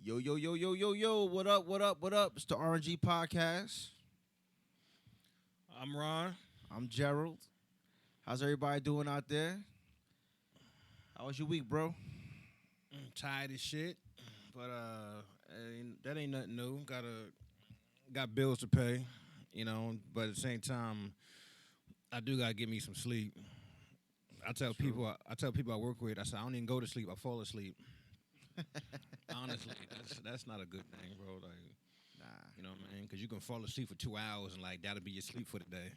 Yo, yo, yo, yo, yo, yo. What up, what up, what up? It's the R&G Podcast. I'm Ron. I'm Gerald. How's everybody doing out there? How was your week, bro? Tired as shit, but that ain't nothing new. Got bills to pay, But at the same time, I do gotta get me some sleep. I tell people I work with, I say I don't even go to sleep. I fall asleep. Honestly, that's not a good thing, bro. Like, Nah. you know what I mean? Because you can fall asleep for 2 hours and like that'll be your sleep for the day.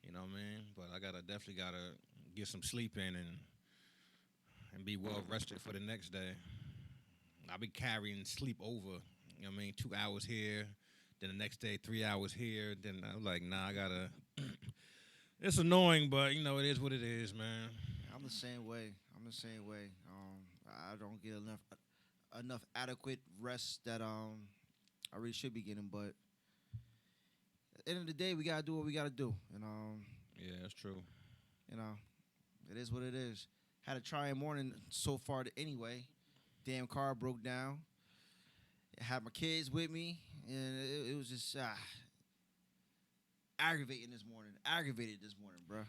You know what I mean? But I definitely gotta get some sleep in and be well rested for the next day. I'll be carrying sleep over. You know what I mean? 2 hours here, then the next day 3 hours here. Then I'm like, nah, I gotta. It's annoying, but it is what it is, man. I'm the same way. I don't get enough adequate rest that I really should be getting, but at the end of the day, we gotta do what we gotta do, and Yeah, that's true. it is what it is. Had a trying morning so far anyway. Damn car broke down. Had my kids with me, and it was just aggravated this morning, bro.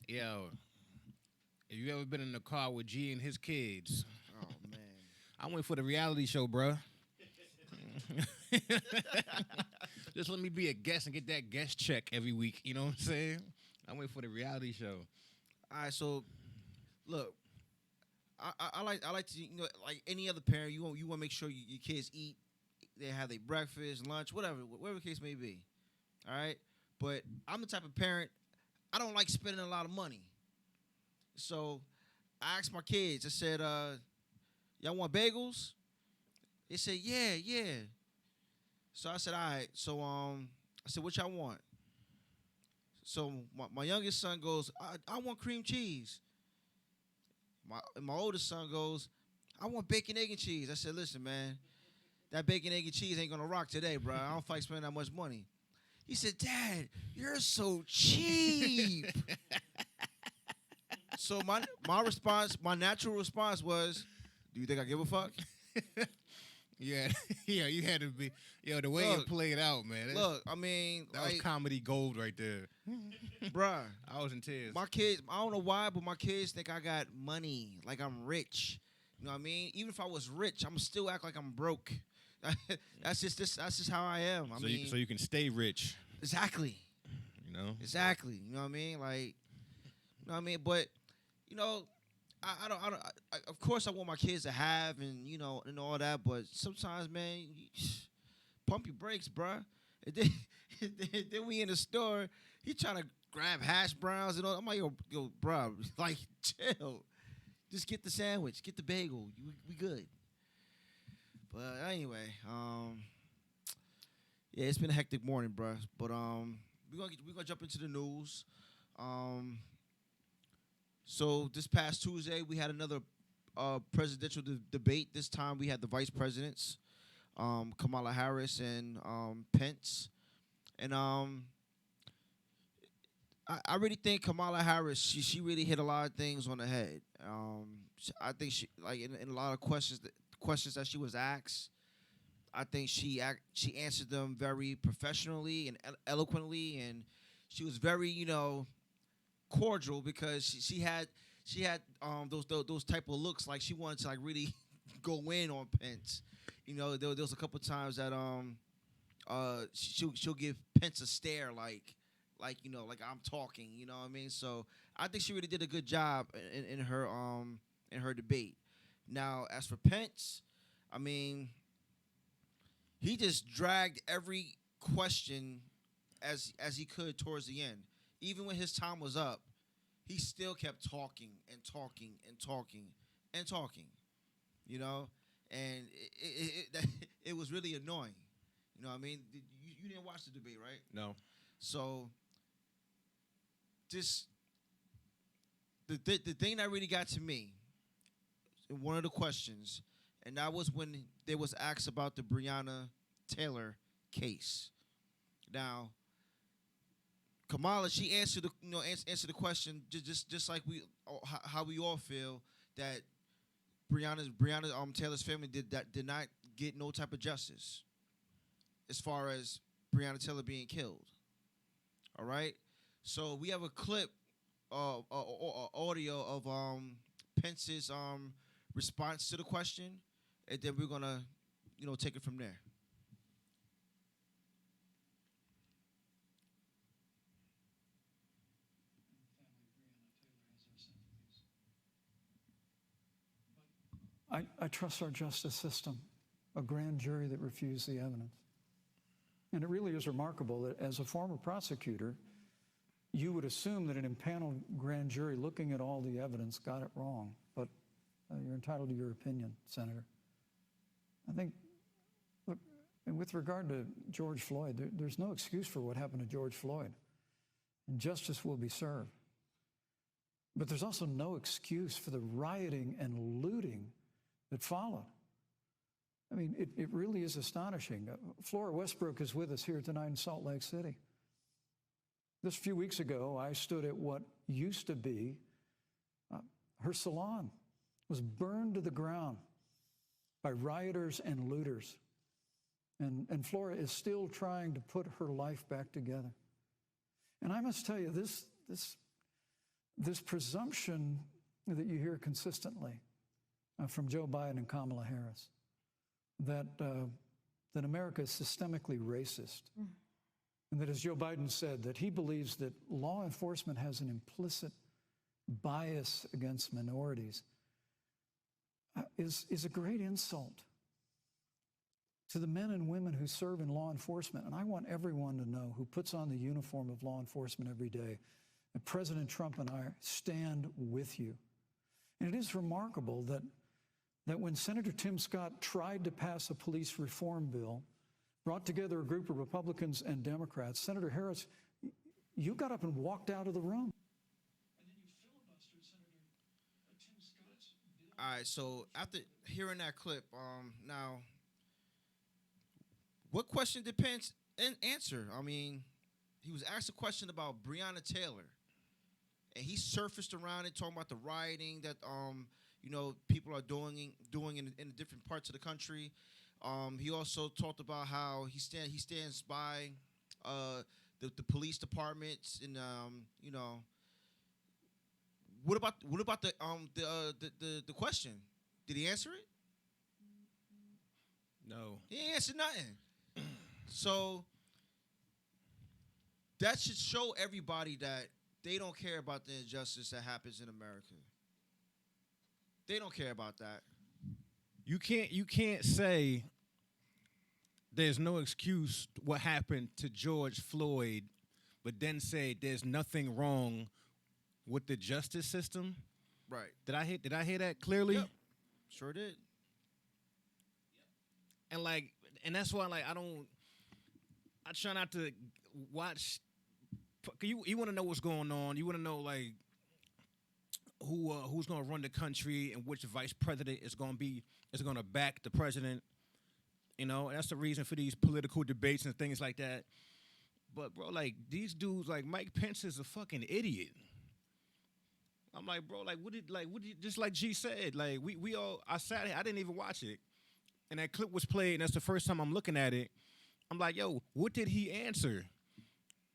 Yo, have you ever been in the car with G and his kids? Oh man. I went for the reality show, bruh. Just let me be a guest and get that guest check every week. You know what I'm saying? I went for the reality show. All right, so look, I like to like any other parent, you want to make sure your kids eat, they have their breakfast, lunch, whatever the case may be. All right, but I'm the type of parent, I don't like spending a lot of money. So I asked my kids, I said, y'all want bagels? They said, yeah. So I said, all right. So I said, what y'all want? So my youngest son goes, I want cream cheese. My oldest son goes, I want bacon, egg, and cheese. I said, listen, man, that bacon, egg, and cheese ain't gonna rock today, bro. I don't like spending that much money. He said, Dad, you're so cheap. So my response, my natural response was, do you think I give a fuck? Yeah, you had to be. The way it played out, man. Look, I mean, that was comedy gold right there. Bruh. I was in tears. My kids, I don't know why, but my kids think I got money, like I'm rich. You know what I mean? Even if I was rich, I'm still act like I'm broke. That's just how I am. So you can stay rich. Exactly. Exactly. You know what I mean? Like, you know what I mean? But, I don't. Of course, I want my kids to have and and all that. But sometimes, man, pump your brakes, bruh. And then we in the store. He trying to grab hash browns and all. I'm like, yo, bruh, like chill. Just get the sandwich, get the bagel. We good. But anyway, yeah, it's been a hectic morning, bruh. But we're gonna jump into the news. So this past Tuesday, we had another presidential debate. This time we had the vice presidents, Kamala Harris and Pence. And I really think Kamala Harris, she really hit a lot of things on the head. I think she, like in a lot of questions that she was asked, I think she answered them very professionally and eloquently, and she was very, cordial because she had those type of looks like she wanted to like really go in on Pence. There was a couple times that she'll give Pence a stare like I'm talking. You know what I mean? So I think she really did a good job in her debate. Now as for Pence, I mean, he just dragged every question as he could towards the end. Even when his time was up, he still kept talking and talking and talking and talking, and it was really annoying. You know what I mean? You didn't watch the debate, right? No. So just the thing that really got to me in one of the questions, and that was when there was asked about the Breonna Taylor case. Now, Kamala, she answered answered the question just like how we all feel that Breonna Taylor's family did not get no type of justice as far as Breonna Taylor being killed. All right, so we have a clip, audio of Pence's response to the question, and then we're gonna, take it from there. I trust our justice system, a grand jury that refused the evidence. And it really is remarkable that as a former prosecutor, you would assume that an impaneled grand jury looking at all the evidence got it wrong. But you're entitled to your opinion, Senator. I think, look, and with regard to George Floyd, there's no excuse for what happened to George Floyd. And justice will be served. But there's also no excuse for the rioting and looting that followed. I mean, it really is astonishing. Flora Westbrook is with us here tonight in Salt Lake City. Just a few weeks ago, I stood at what used to be her salon, was burned to the ground by rioters and looters. And Flora is still trying to put her life back together. And I must tell you, this presumption that you hear consistently from Joe Biden and Kamala Harris, that America is systemically racist, and that, as Joe Biden said, that he believes that law enforcement has an implicit bias against minorities, is a great insult to the men and women who serve in law enforcement. And I want everyone to know who puts on the uniform of law enforcement every day that President Trump and I stand with you. And it is remarkable that when Senator Tim Scott tried to pass a police reform bill, brought together a group of Republicans and Democrats, Senator Harris, you got up and walked out of the room. And then you filibustered Senator Tim Scott's bill. All right, so after hearing that clip, now, what question did Pence answer? I mean, he was asked a question about Breonna Taylor, and he surfaced around it, talking about the rioting that people are doing in different parts of the country. He also talked about how he stands by the police departments, and what about the question? Did he answer it? No. He ain't answered nothing. So that should show everybody that they don't care about the injustice that happens in America. They don't care about that. You can't say there's no excuse what happened to George Floyd, but then say there's nothing wrong with the justice system. Right. Did I hear that clearly? Yep. Sure did. And that's why I try not to watch. You want to know what's going on. You want to know who's going to run the country and which vice president is going to back the president. That's the reason for these political debates and things like that. But bro, these dudes, Mike Pence is a fucking idiot. I'm like, bro, what did just like G said, we all, I sat here, I didn't even watch it, and that clip was played, and that's the first time I'm looking at it. I'm like, yo, what did he answer?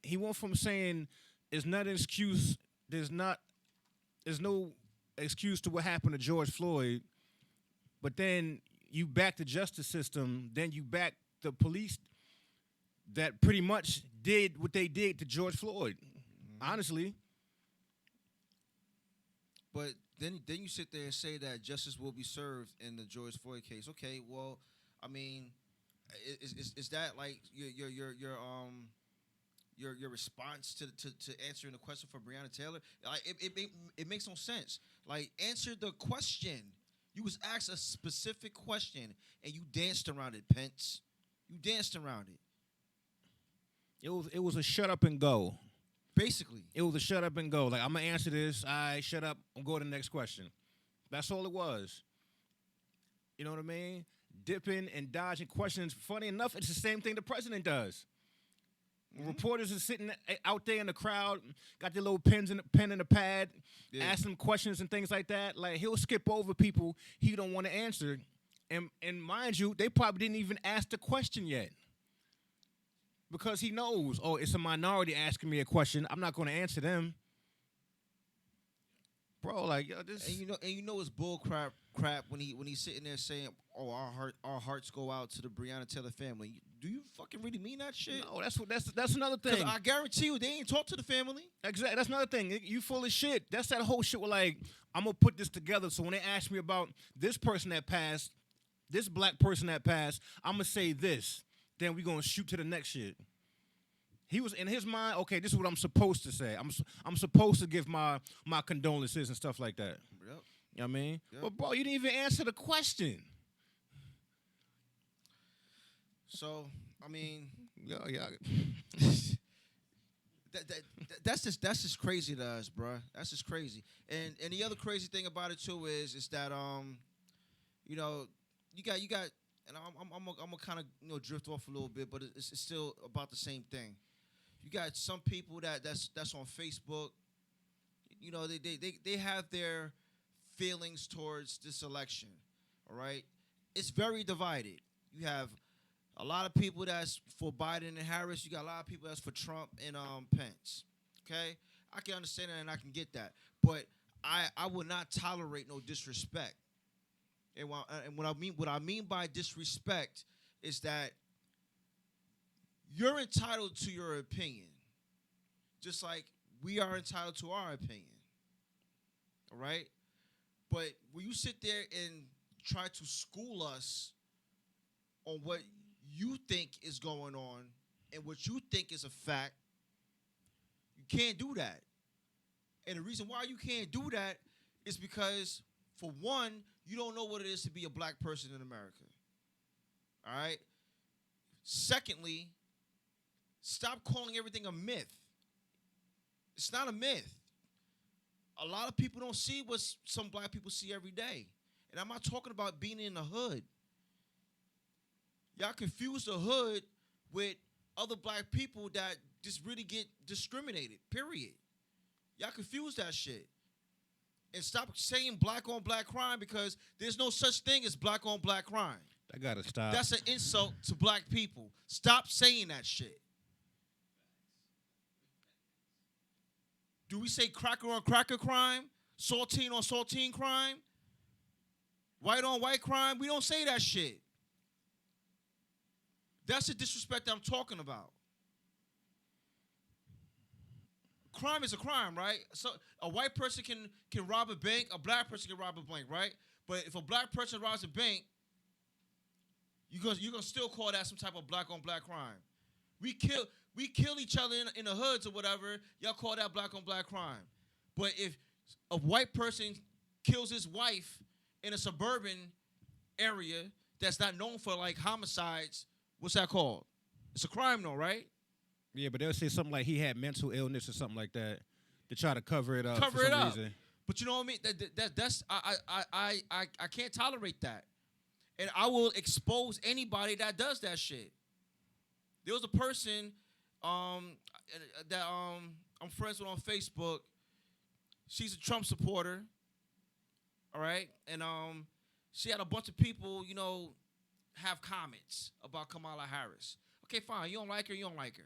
He went from saying it's not an excuse, there's no excuse to what happened to George Floyd, but then you back the justice system, then you back the police that pretty much did what they did to George Floyd, honestly. But then you sit there and say that justice will be served in the George Floyd case. Okay, well, I mean, is that your response to answering the question for Breonna Taylor? It makes no sense. Answer the question. You was asked a specific question and you danced around it, Pence. You danced around it. It was a shut up and go. Basically. It was a shut up and go. I'm going to answer this. All right, shut up. I'm going to the next question. That's all it was. You know what I mean? Dipping and dodging questions. Funny enough, it's the same thing the president does. Reporters are sitting out there in the crowd, got their little pen and a pad, asking questions and things like that. Like, he'll skip over people he don't want to answer. And mind you, they probably didn't even ask the question yet. Because he knows, it's a minority asking me a question. I'm not going to answer them. Bro, like, yo, this... And you know it's bull crap when he's sitting there saying, our hearts go out to the Breonna Taylor family. Do you fucking really mean that shit? No, that's another thing. Because I guarantee you, they ain't talk to the family. Exactly, that's another thing. You full of shit. That's that whole shit where, like, I'm going to put this together, so when they ask me about this person that passed, this black person that passed, I'm going to say this. Then we going to shoot to the next shit. He was in his mind, okay, this is what I'm supposed to say. I'm supposed to give my condolences and stuff like that. Yep. You know what I mean? Yep. But, bro, you didn't even answer the question. So, I mean, yeah. that's just crazy to us, bro. That's just crazy. And the other crazy thing about it too is that you got, and I'm gonna kind of drift off a little bit, but it's still about the same thing. You got some people that's on Facebook. You know, they have their feelings towards this election. All right, it's very divided. You have a lot of people that's for Biden and Harris. You got a lot of people that's for Trump and Pence. Okay, I can understand that and I can get that, but I would not tolerate no disrespect. And what I mean by disrespect is that you're entitled to your opinion, just like we are entitled to our opinion. All right, but when you sit there and try to school us on what you think is going on and what you think is a fact, you can't do that. And the reason why you can't do that is because, for one, you don't know what it is to be a black person in America. All right? Secondly, stop calling everything a myth. It's not a myth. A lot of people don't see what some black people see every day. And I'm not talking about being in the hood. Y'all confuse the hood with other black people that just really get discriminated, period. Y'all confuse that shit. And stop saying black on black crime, because there's no such thing as black on black crime. I gotta stop. That's an insult to black people. Stop saying that shit. Do we say cracker on cracker crime? Saltine on saltine crime? White on white crime? We don't say that shit. That's the disrespect that I'm talking about. Crime is a crime, right? So a white person can rob a bank, a black person can rob a bank, right? But if a black person robs a bank, you're gonna still call that some type of black on black crime. We kill each other in the hoods or whatever. Y'all call that black on black crime. But if a white person kills his wife in a suburban area that's not known for like homicides, what's that called? It's a crime, though, right? Yeah, but they'll say something like he had mental illness or something like that to try to cover it up. Cover for it some up. reason. But you know what I mean? That's I can't tolerate that, and I will expose anybody that does that shit. There was a person that I'm friends with on Facebook. She's a Trump supporter. All right, and she had a bunch of people, have comments about Kamala Harris. Okay, fine. You don't like her, you don't like her.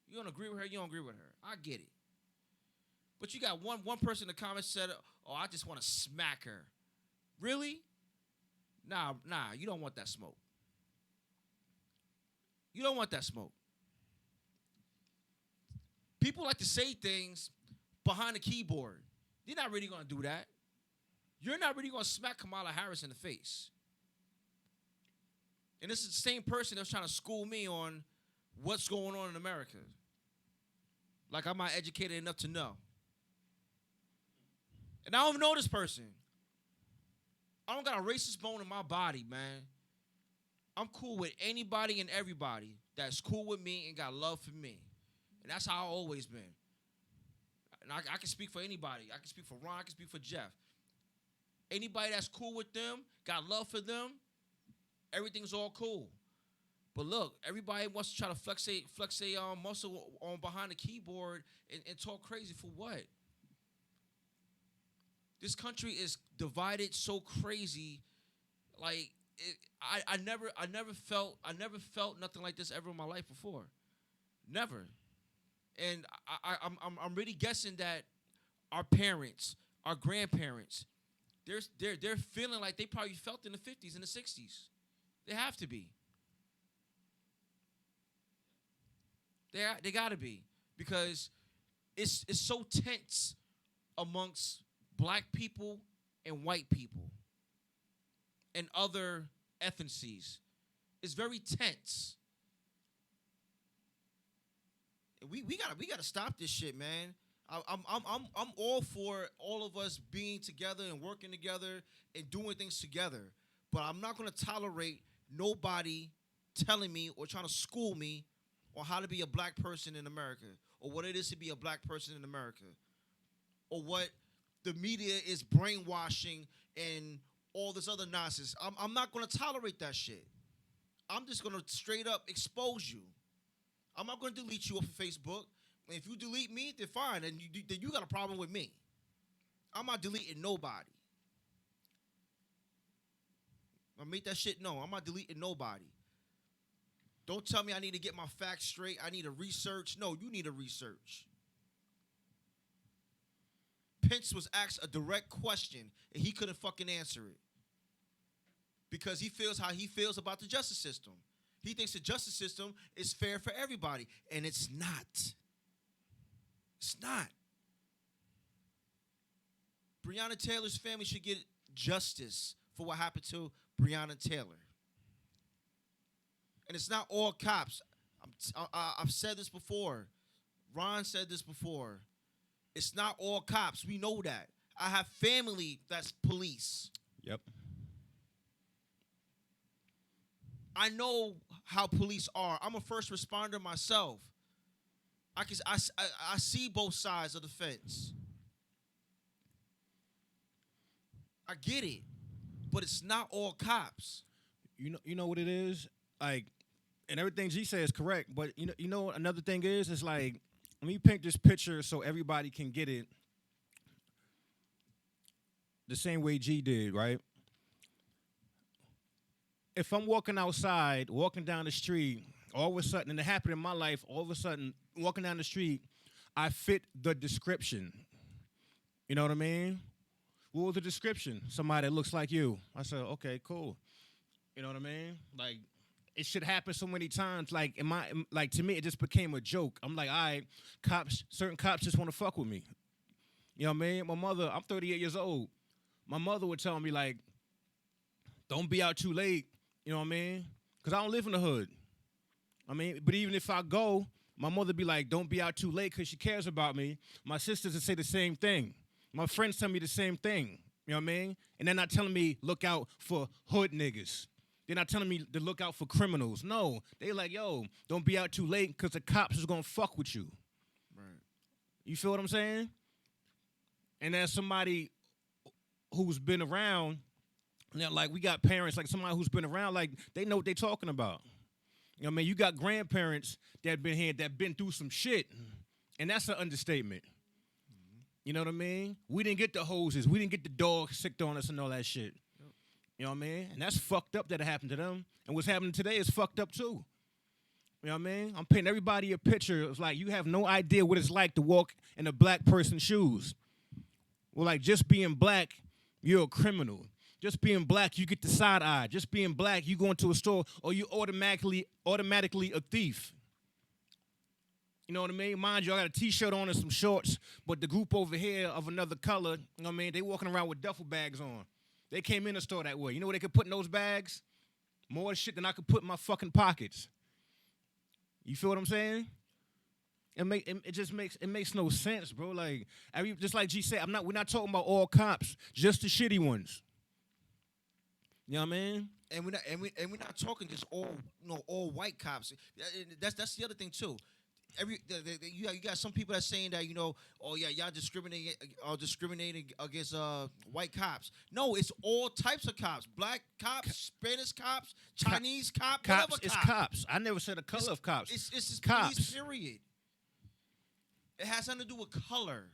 You don't agree with her, you don't agree with her. I get it. But you got one person in the comments said, "Oh, I just want to smack her." Really? Nah, you don't want that smoke. You don't want that smoke. People like to say things behind the keyboard. You're not really going to do that. You're not really going to smack Kamala Harris in the face. And this is the same person that's trying to school me on what's going on in America. Like I'm not educated enough to know. And I don't even know this person. I don't got a racist bone in my body, man. I'm cool with anybody and everybody that's cool with me and got love for me. And that's how I've always been. And I can speak for anybody. I can speak for Ron. I can speak for Jeff. Anybody that's cool with them, got love for them, everything's all cool. But look, everybody wants to try to flex a muscle on behind the keyboard and talk crazy for what? This country is divided so crazy. Like I never felt nothing like this ever in my life before. Never. And I'm really guessing that our parents, our grandparents, they're feeling like they probably felt in the 50s and the 60s. They have to be. They gotta be, because it's so tense amongst black people and white people and other ethnicities. It's very tense. We gotta stop this shit, man. I'm all for all of us being together and working together and doing things together, but I'm not gonna tolerate nobody telling me or trying to school me on how to be a black person in America, or what it is to be a black person in America, or what the media is brainwashing and all this other nonsense. I'm not going to tolerate that shit. I'm just going to straight up expose you. I'm not going to delete you off of Facebook. And if you delete me, then fine. And then you got a problem with me. I'm not deleting nobody. I make that shit known. I'm not deleting nobody. Don't tell me I need to get my facts straight. I need to research. No, you need to research. Pence was asked a direct question, and he couldn't fucking answer it. Because he feels how he feels about the justice system. He thinks the justice system is fair for everybody, and it's not. It's not. Breonna Taylor's family should get justice for what happened to Breonna Taylor. And it's not all cops. I've said this before. Ron said this before. It's not all cops. We know that. I have family that's police. Yep. I know how police are. I'm a first responder myself. I see both sides of the fence. I get it, but it's not all cops. You know what it is? Like, and everything G said is correct, but you know another thing is, it's like, let me paint this picture so everybody can get it the same way G did, right? If I'm walking outside, walking down the street, all of a sudden, and it happened in my life, all of a sudden, walking down the street, I fit the description. You know what I mean? What was the description? Somebody that looks like you. I said, okay, cool. You know what I mean? Like, it should happen so many times. Like, to me, it just became a joke. I'm like, all right, certain cops just want to fuck with me. You know what I mean? My mother, I'm 38 years old. My mother would tell me, like, don't be out too late. You know what I mean? Because I don't live in the hood. I mean, but even if I go, my mother be like, don't be out too late because she cares about me. My sisters would say the same thing. My friends tell me the same thing. You know what I mean? And they're not telling me look out for hood niggas. They're not telling me to look out for criminals. No, they like, yo, don't be out too late because the cops is going to fuck with you. Right. You feel what I'm saying? And as somebody who's been around, you know, like we got parents, like somebody who's been around, like they know what they're talking about. You know what I mean? You got grandparents that been here, that been through some shit, and that's an understatement. Mm-hmm. You know what I mean? We didn't get the hoses. We didn't get the dogs sicked on us and all that shit. Yep. You know what I mean? And that's fucked up that it happened to them. And what's happening today is fucked up too. You know what I mean? I'm painting everybody a picture. It's like you have no idea what it's like to walk in a black person's shoes. Well, like just being black, you're a criminal. Just being black, you get the side eye. Just being black, you go into a store, or you automatically a thief. You know what I mean? Mind you, I got a T-shirt on and some shorts, but the group over here of another color, you know what I mean? They walking around with duffel bags on. They came in the store that way. You know what they could put in those bags? More shit than I could put in my fucking pockets. You feel what I'm saying? It makes no sense, bro. Like, just like G said, we're not talking about all cops, just the shitty ones. You know what I mean? And we're not talking just all white cops. That's the other thing too. you got some people that's saying that, oh yeah, y'all discriminating against white cops. No, it's all types of cops: black cops, Spanish cops, Chinese cops, whatever Cops, it's cop. cops. I never said the color of cops. It's just cops. police, period. It has nothing to do with color.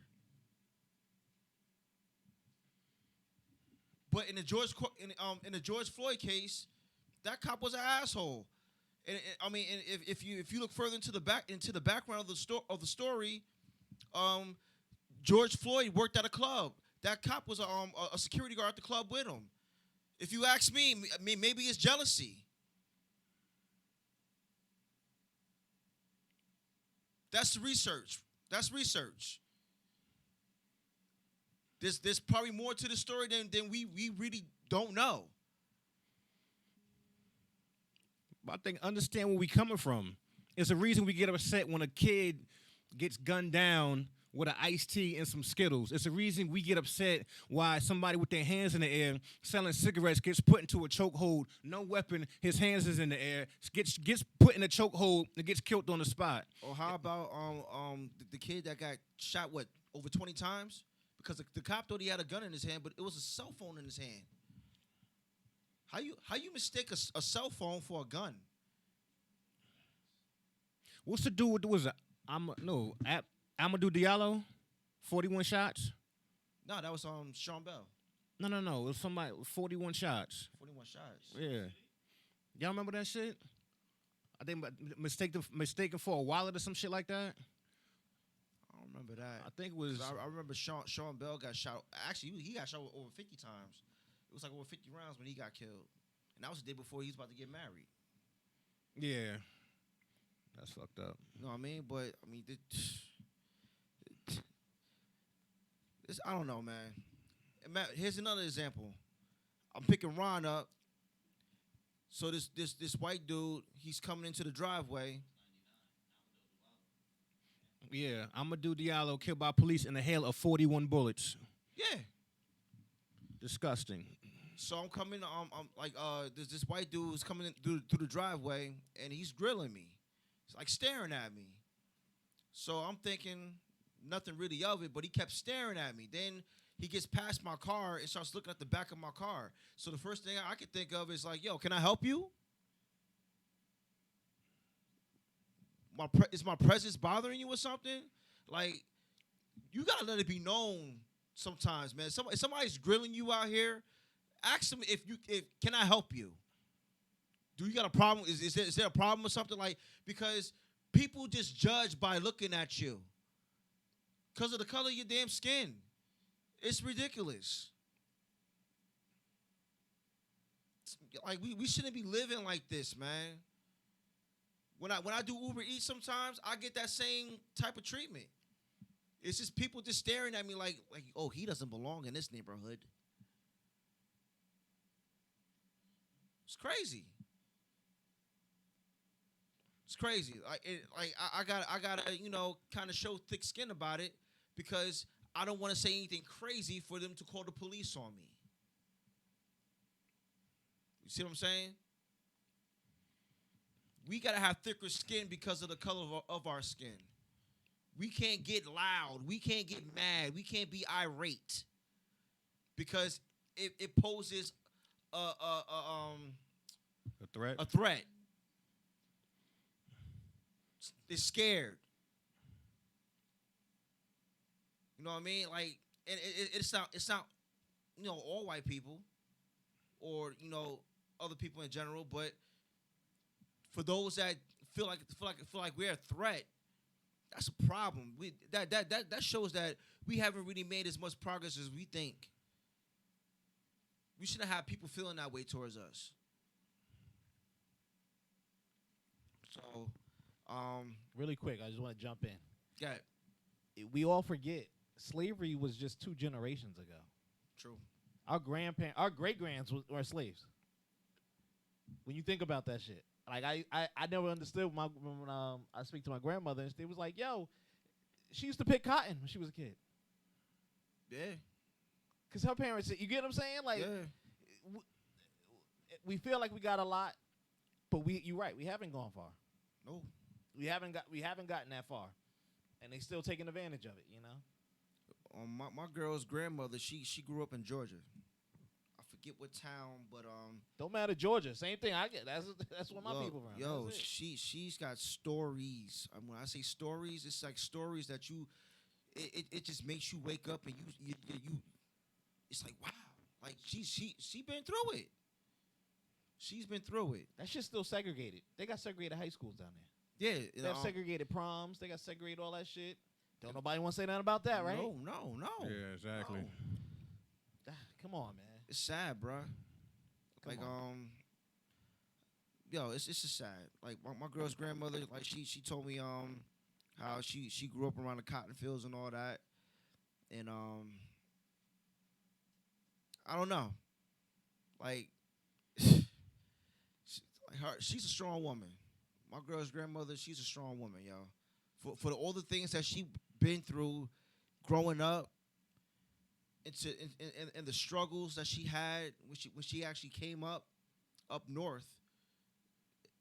But in the George Floyd case, that cop was an asshole. And I mean, and if you look further into the background of the story, George Floyd worked at a club. That cop was a security guard at the club with him. If you ask me, maybe it's jealousy. That's research. There's probably more to the story than we really don't know. I think understand where we coming from. It's a reason we get upset when a kid gets gunned down with an iced tea and some Skittles. It's a reason we get upset why somebody with their hands in the air selling cigarettes gets put into a chokehold, no weapon, his hands is in the air, gets put in a chokehold and gets killed on the spot. Or how about the kid that got shot over 20 times because the cop thought he had a gun in his hand, but it was a cell phone in his hand. How you mistake a cell phone for a gun? What's the dude with Amadou Diallo, 41 shots? No, that was Sean Bell. No. It was somebody 41 shots. 41 shots. Yeah. Y'all remember that shit? I think mistaken for a wallet or some shit like that. I don't remember that. I think it was. I remember Sean Bell got shot. Actually, he got shot over 50 times. It was like over 50 rounds when he got killed. And that was the day before he was about to get married. Yeah. That's fucked up. You know what I mean? But, I mean, I don't know, man. And Matt, here's another example. I'm picking Ron up. So this white dude, he's coming into the driveway. Yeah, Amadou Diallo killed by police in a hail of 41 bullets. Yeah. Disgusting. So I'm coming. I'm like, there's this white dude who's coming in through the driveway, and he's grilling me. He's like staring at me. So I'm thinking nothing really of it, but he kept staring at me. Then he gets past my car and starts looking at the back of my car. So the first thing I could think of is like, yo, can I help you? Is my presence bothering you or something? Like, you gotta let it be known sometimes, man. If somebody's grilling you out here, ask them if can I help you? Do you got a problem? Is there a problem or something? Like, because people just judge by looking at you because of the color of your damn skin. It's ridiculous. Like, we shouldn't be living like this, man. When I do Uber Eats sometimes, I get that same type of treatment. It's just people just staring at me like, oh, he doesn't belong in this neighborhood. It's crazy. It's crazy. I gotta kind of show thick skin about it because I don't want to say anything crazy for them to call the police on me. You see what I'm saying? We gotta have thicker skin because of the color of our skin. We can't get loud. We can't get mad. We can't be irate because it poses a threat. A threat. They're scared. You know what I mean? Like, and it's not all white people or other people in general, but for those that feel like we're a threat, that's a problem. That shows that we haven't really made as much progress as we think. We shouldn't have people feeling that way towards us. So, really quick, I just want to jump in. Yeah. We all forget slavery was just 2 generations ago. True. Our great-grands were slaves. When you think about that shit. Like, I never understood when I speak to my grandmother, and they was like, yo, she used to pick cotton when she was a kid. Yeah. Because her parents, you get what I'm saying? Like, yeah. We feel like we got a lot, but you're right, we haven't gone far. No. We haven't gotten that far, and they still taking advantage of it. You know. My girl's grandmother, she grew up in Georgia. I forget what town, but Don't matter, Georgia. Same thing. I get that's what my people from. Yo, she's got stories. When I say stories, it's like stories that it just makes you wake up and you it's like, wow, like she been through it. She's been through it. That shit's still segregated. They got segregated high schools down there. Yeah, They have segregated proms. They got segregated all that shit. Don't nobody want to say nothing about that, right? No. Yeah, exactly. No. Come on, man. It's sad, bruh. Like on. yo, it's just sad. Like my girl's grandmother, like she told me how she grew up around the cotton fields and all that, and I don't know, like, she's a strong woman. My girl's grandmother, she's a strong woman, yo. For all the things that she been through, growing up, and the struggles that she had when she actually came up north,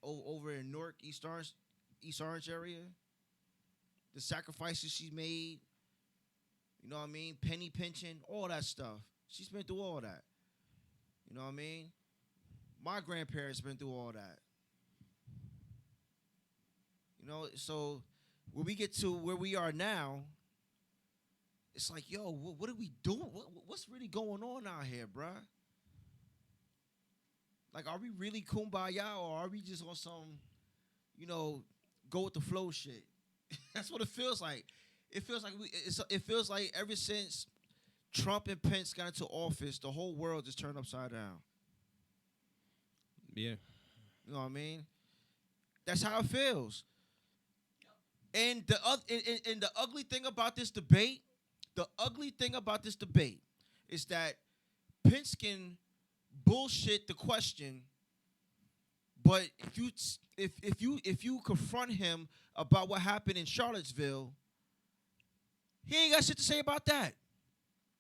over in Newark, East Orange area. The sacrifices she made, you know what I mean? Penny pinching, all that stuff. She's been through all that. You know what I mean? My grandparents been through all that. You know, so when we get to where we are now, it's like, yo, what are we doing? What's really going on out here, bruh? Like, are we really kumbaya, or are we just on some, you know, go with the flow shit? That's what it feels like. It feels like ever since Trump and Pence got into office, the whole world just turned upside down. Yeah. You know what I mean? That's how it feels. And the ugly thing about this debate, is that Pence can bullshit the question, but if you confront him about what happened in Charlottesville, he ain't got shit to say about that.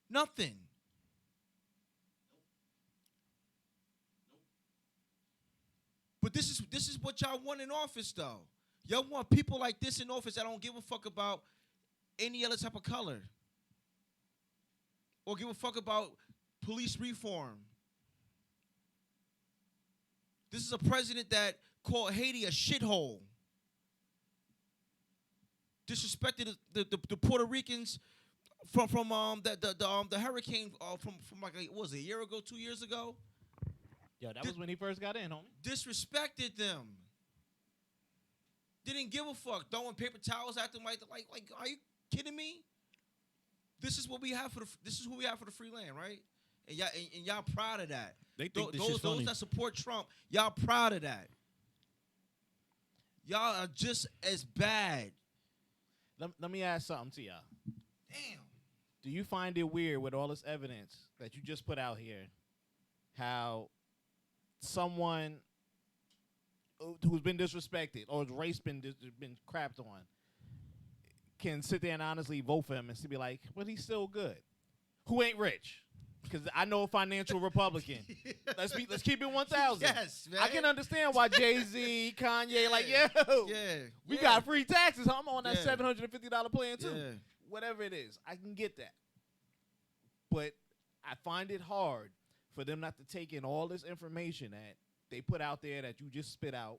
Nothing. But this is what y'all want in office, though. Y'all want people like this in office that don't give a fuck about any other type of color, or give a fuck about police reform. This is a president that called Haiti a shithole. Disrespected the Puerto Ricans from the hurricane from like what was it, a year ago, 2 years ago? Yo, that was when he first got in, homie. Disrespected them. Didn't give a fuck. Throwing paper towels at them like are you kidding me? This is what we have for the free land, right? And y'all proud of that. They think this shit's funny. Those that support Trump, y'all proud of that. Y'all are just as bad. Let me ask something to y'all. Damn. Do you find it weird with all this evidence that you just put out here, how someone who's been disrespected or his race been crapped on can sit there and honestly vote for him and still be like, well, he's still good? Who ain't rich? Because I know a financial Republican. Let's keep it 1,000. Yes, man. I can understand why Jay-Z, Kanye, like, yo, we got free taxes. I'm on that $750 plan too. Yeah. Whatever it is, I can get that. But I find it hard for them not to take in all this information that they put out there that you just spit out.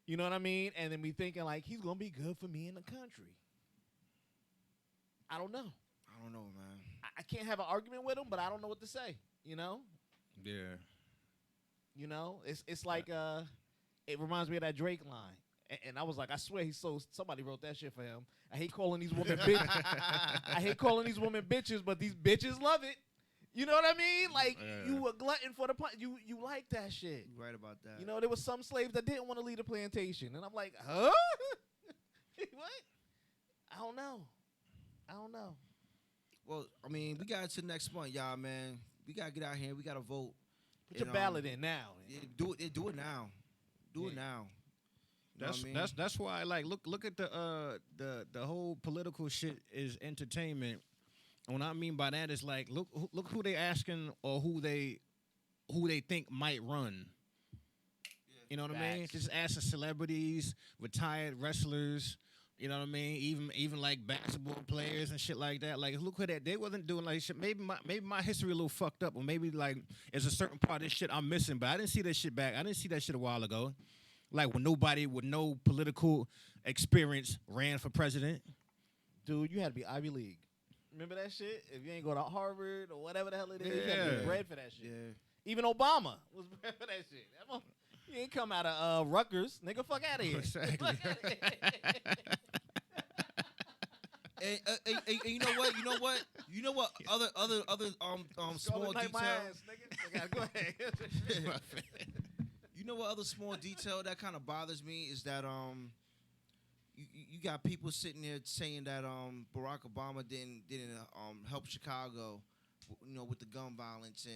You know what I mean? And then be thinking like, he's going to be good for me in the country. I don't know. I don't know, man. I can't have an argument with him, but I don't know what to say. You know? Yeah. You know, it's like it reminds me of that Drake line, and I was like, I swear somebody wrote that shit for him. I hate calling these women bitches. I hate calling these women bitches, but these bitches love it. You know what I mean? Like you a glutton for the you like that shit. You're right about that. You know, there was some slaves that didn't want to leave the plantation, and I'm like, huh? What? I don't know. Well, I mean, we got to next month, y'all, man. We gotta get out here. We gotta vote. Put your ballot in now. Yeah, do it now. Do it now. You know what I mean? That's why, like, look at the whole political shit is entertainment. And what I mean by that is like, look who they asking or who they think might run. You know what I mean? Facts. Just ask the celebrities, retired wrestlers. You know what I mean? Even like basketball players and shit like that. Like, look at that. They wasn't doing like shit. Maybe my history a little fucked up, or maybe like it's a certain part of this shit I'm missing. But I didn't see that shit back. I didn't see that shit a while ago. Like when nobody with no political experience ran for president. Dude, you had to be Ivy League. Remember that shit? If you ain't go to Harvard or whatever the hell it is, you had to be bred for that shit. Yeah. Even Obama was bred for that shit. He ain't come out of Rutgers. Nigga, fuck out of here. Exactly. And you know what? You know what? Other small Night, my detail. ass, nigga. Go ahead. You know what? Other small detail that kind of bothers me is that you got people sitting there saying that Barack Obama didn't help Chicago, with the gun violence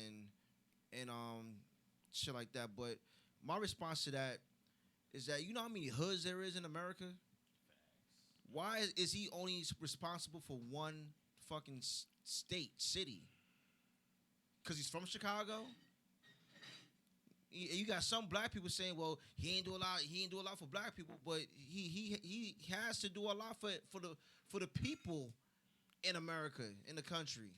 and shit like that. But my response to that is that you know how many hoods there is in America? Why is he only responsible for one fucking city? Because he's from Chicago? You got some black people saying, well, he ain't do a lot for black people, but he has to do a lot for the people in America, in the country.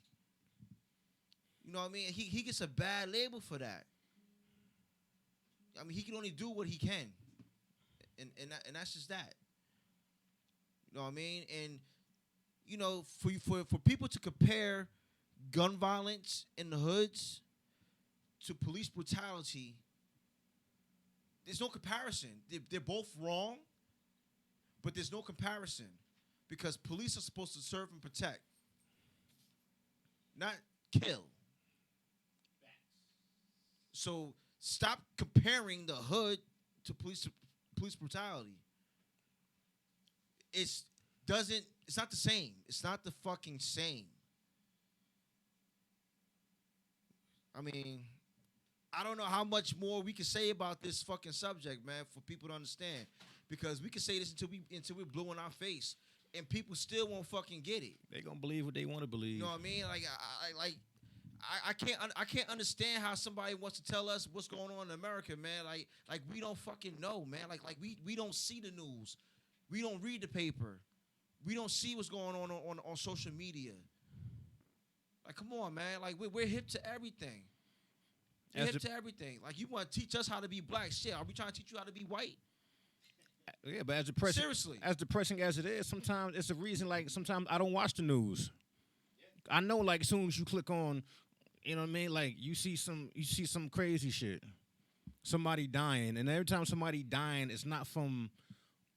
You know what I mean? He gets a bad label for that. I mean, he can only do what he can. And that's just that. You know what I mean? And for people to compare gun violence in the hoods to police brutality, there's no comparison. They're both wrong, but there's no comparison because police are supposed to serve and protect, not kill. So stop comparing the hood to police brutality. It's not the same. It's not the fucking same. I mean, I don't know how much more we can say about this fucking subject, man, for people to understand. Because we can say this until we're blue in our face, and people still won't fucking get it. They gonna believe what they want to believe. You know what I mean? I can't understand how somebody wants to tell us what's going on in America, man. Like we don't fucking know, man. Like we don't see the news. We don't read the paper. We don't see what's going on social media. Like, come on, man. Like we're hip to everything. We're hip to everything. Like, you want to teach us how to be black? Shit, are we trying to teach you how to be white? Yeah, but as depressing, Seriously, as depressing as it is, sometimes it's a reason. Like sometimes I don't watch the news. I know, like as soon as you click on, you know what I mean. Like you see some crazy shit, somebody dying, and every time somebody dying, it's not from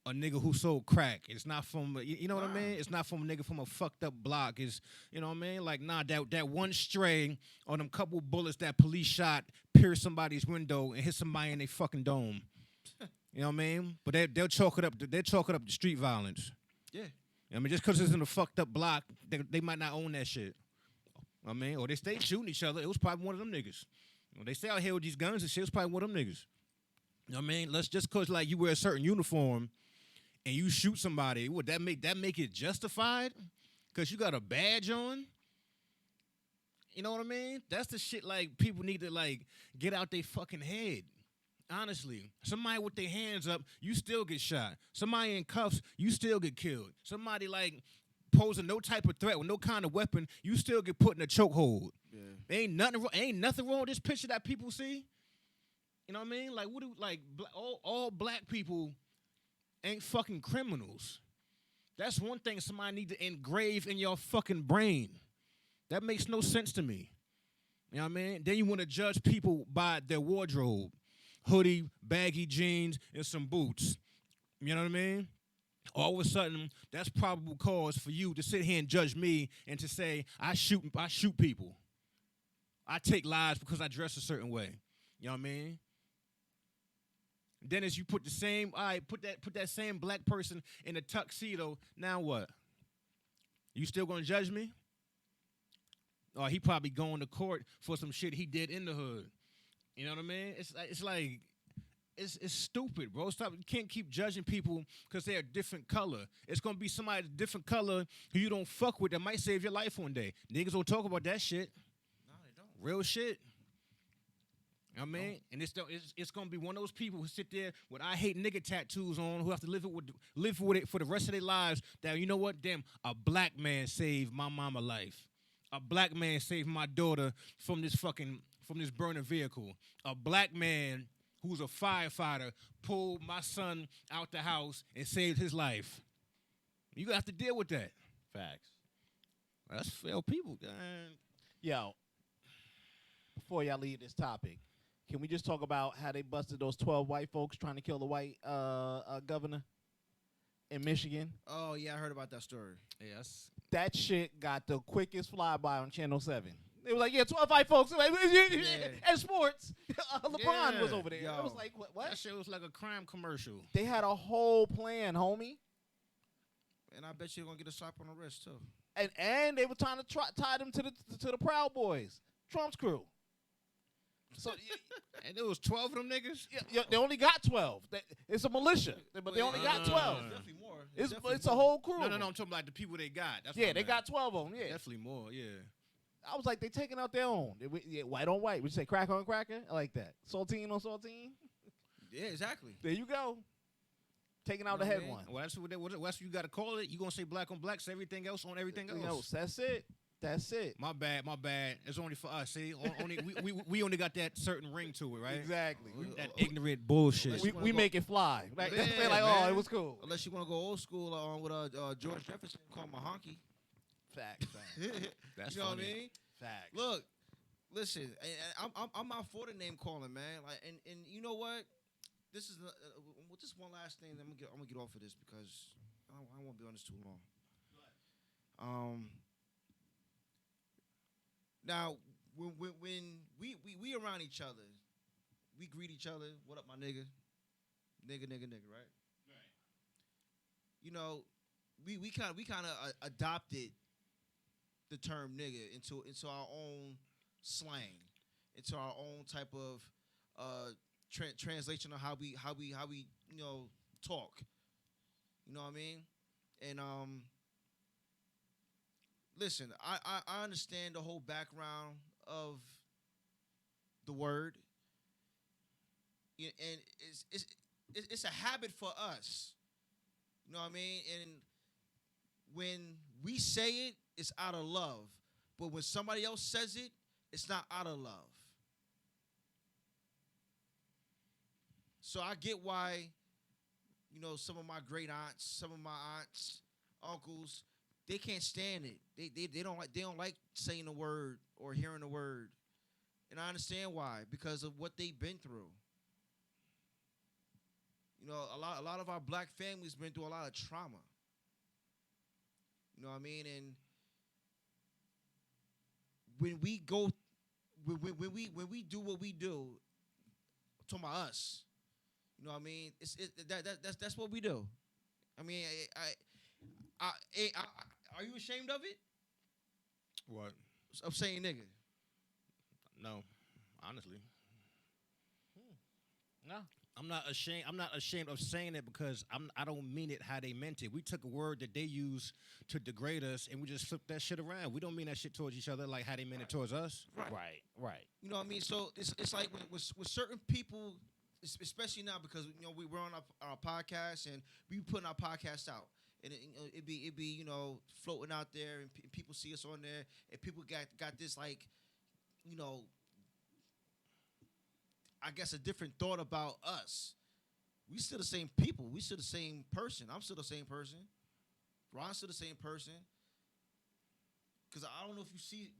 a nigga who sold crack. It's not from, you know what I mean? It's not from a nigga from a fucked up block. It's, you know what I mean? Like, nah, that one stray or them couple bullets that police shot pierced somebody's window and hit somebody in their fucking dome. You know what I mean? But they'll chalk it up. They'll chalk it up to street violence. yeah. I mean, just because it's in a fucked up block, they might not own that shit. I mean, or they stay shooting each other. It was probably one of them niggas. When they stay out here with these guns and shit, it's probably one of them niggas. You know what I mean? Let's just because like you wear a certain uniform and you shoot somebody, would that make it justified? Because you got a badge on? You know what I mean? That's the shit like people need to like get out their fucking head. Honestly, somebody with their hands up, you still get shot. Somebody in cuffs, you still get killed. Somebody like posing no type of threat with no kind of weapon, you still get put in a chokehold. Yeah. Ain't nothing wrong with this picture that people see. You know what I mean? Like all black people ain't fucking criminals. That's one thing somebody need to engrave in your fucking brain. That makes no sense to me. You know what I mean? Then you want to judge people by their wardrobe. Hoodie, baggy jeans, and some boots. You know what I mean? All of a sudden, that's probable cause for you to sit here and judge me and to say, I shoot people. I take lives because I dress a certain way. You know what I mean? Then as you put the same, put that same black person in a tuxedo, now what? You still gonna judge me? Or he probably going to court for some shit he did in the hood. You know what I mean? It's stupid, bro. Stop. You can't keep judging people because they're a different color. It's gonna be somebody a different color who you don't fuck with that might save your life one day. Niggas don't talk about that shit. No, they don't. Real shit. I mean, and it's gonna be one of those people who sit there with "I hate nigga" tattoos on, who have to live with it for the rest of their lives. That, you know what? Damn, a black man saved my mama life. A black man saved my daughter from this burning vehicle. A black man who's a firefighter pulled my son out the house and saved his life. You gonna have to deal with that. Facts. That's fair people, man. Yo, before y'all leave this topic, can we just talk about how they busted those 12 white folks trying to kill the white governor in Michigan? Oh yeah, I heard about that story. Yes. That shit got the quickest flyby on Channel 7. They were like, yeah, 12 white folks. Like, and sports. LeBron was over there. Yo. I was like, what? That shit was like a crime commercial. They had a whole plan, homie. And I bet you're gonna get a slap on the wrist too. And they were trying to tie them to the Proud Boys, Trump's crew. So And there was 12 of them niggas? they only got 12. It's a militia, but they only got 12. Definitely more. It's a whole crew. No, I'm talking about the people they got. That's Yeah, they got 12 of them. Yeah, definitely more. Yeah. I was like, they taking out their own. White on white. Would you say crack on cracker? I like that. Saltine on saltine. Yeah, exactly. There you go. Taking out You know the what I head mean? one. Well, that's what you got to call it. You gonna say black on black, say everything else on everything else. That's it. That's it. My bad. It's only for us. See, only we only got that certain ring to it, right? Exactly. That ignorant bullshit. We make it fly. Like, Yeah, they're like, man. oh, it was cool. Unless you want to go old school with George Jefferson, call him a honky. Facts. That's you know funny. what I mean? Facts. Look, listen, I'm out for the name calling, man. Like, and you know what? This is just one last thing. I'm gonna get off of this because I won't be on this too long. Now, when we around each other, we greet each other. What up, my nigga? Nigga, right? Right. You know, we kind of adopted the term nigga into our own slang, into our own type of translation of how we talk. You know what I mean? And listen, I understand the whole background of the word. And it's a habit for us. You know what I mean? And when we say it, it's out of love. But when somebody else says it, it's not out of love. So I get why, some of my great aunts, some of my aunts, uncles, they can't stand it. They don't like saying the word or hearing the word. And I understand why, because of what they've been through. A lot of our black families been through a lot of trauma. You know what I mean? And when we go, when we do what we do, I'm talking about us. You know what I mean? That's what we do. I mean, are you ashamed of it? What? Of saying nigga? No, honestly. No. I'm not ashamed of saying it because I don't mean it how they meant it. We took a word that they use to degrade us and we just flipped that shit around. We don't mean that shit towards each other like how they meant it towards us. Right. You know what I mean? So it's like with certain people, especially now because we're on our podcast and we putting our podcast out. And it be floating out there and people see us on there and people got this like, I guess a different thought about us. We still the same people. We still the same person. I'm still the same person. Ron's still the same person. Because I don't know if you see,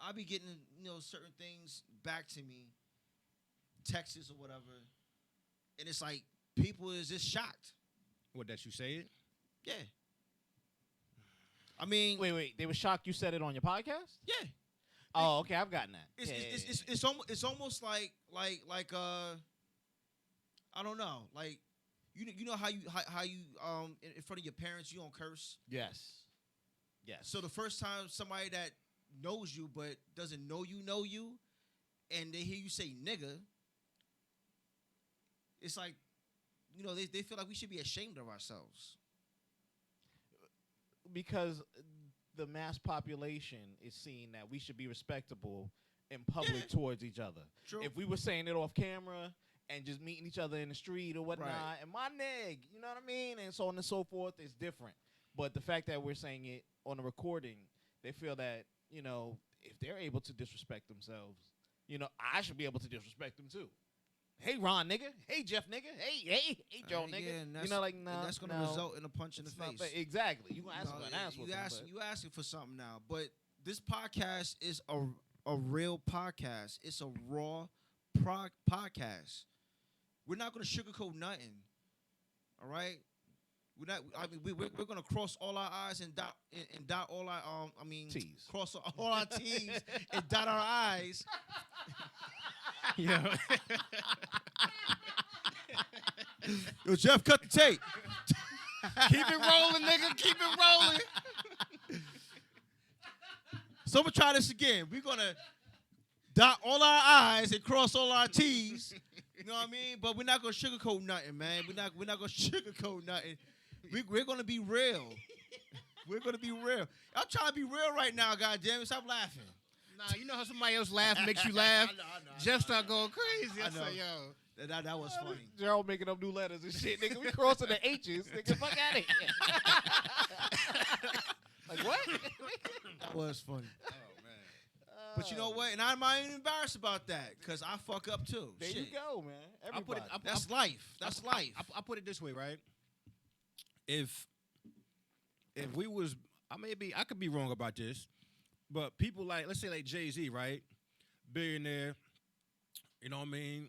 I be getting, certain things back to me, texts or whatever. And it's like, people is just shocked. What, that you say it? Yeah. I mean. Wait. They were shocked you said it on your podcast? Yeah. Oh, okay. I've gotten that. It's almost like I don't know, like you know how you in front of your parents you don't curse. Yes. So the first time somebody that knows you but doesn't know you, and they hear you say nigga, it's like they feel like we should be ashamed of ourselves because the mass population is seeing that we should be respectable in public towards each other. True. If we were saying it off camera and just meeting each other in the street or whatnot, Right. and my nig, you know what I mean, and so on and so forth, is different. But the fact that we're saying it on a recording, they feel that, you know, if they're able to disrespect themselves, you know, I should be able to disrespect them too. Hey, Ron, nigga. Hey, Jeff, nigga. Hey, Joe, nigga. Yeah, and you know, like, no, and that's gonna no, result in a punch in the it's not face. fa- Exactly. You gonna ask No, for an ass you whooping, you asking for something now, but this podcast is a real podcast. It's a raw podcast. We're not gonna sugarcoat nothing. All right. We're not. I mean, we're gonna cross all our I's and dot all our T's. cross all our T's and dot our I's. Yeah. Yo, Jeff, cut the tape. Keep it rolling, nigga. Keep it rolling. So I'm gonna try this again. We're gonna dot all our I's and cross all our T's. You know what I mean? But we're not gonna sugarcoat nothing, man. We're not gonna sugarcoat nothing. We're gonna be real. We're gonna be real. I'm trying to be real right now, goddamn it. Stop laughing. Nah, you know how somebody else laugh makes you laugh? I know. Jeff start going crazy. I I know. say, yo. That was funny. Gerald making up new letters and shit, nigga. We crossing the H's, nigga. Fuck out of here. Like what? That was funny. Oh, man. But you know what? And I'm not even embarrassed about that because I fuck up too. There Shit. you go, man. Everybody. That's life. That's life. I put it this way, right? If we was, I could be wrong about this, but people like, let's say like Jay-Z, right? Billionaire, you know what I mean?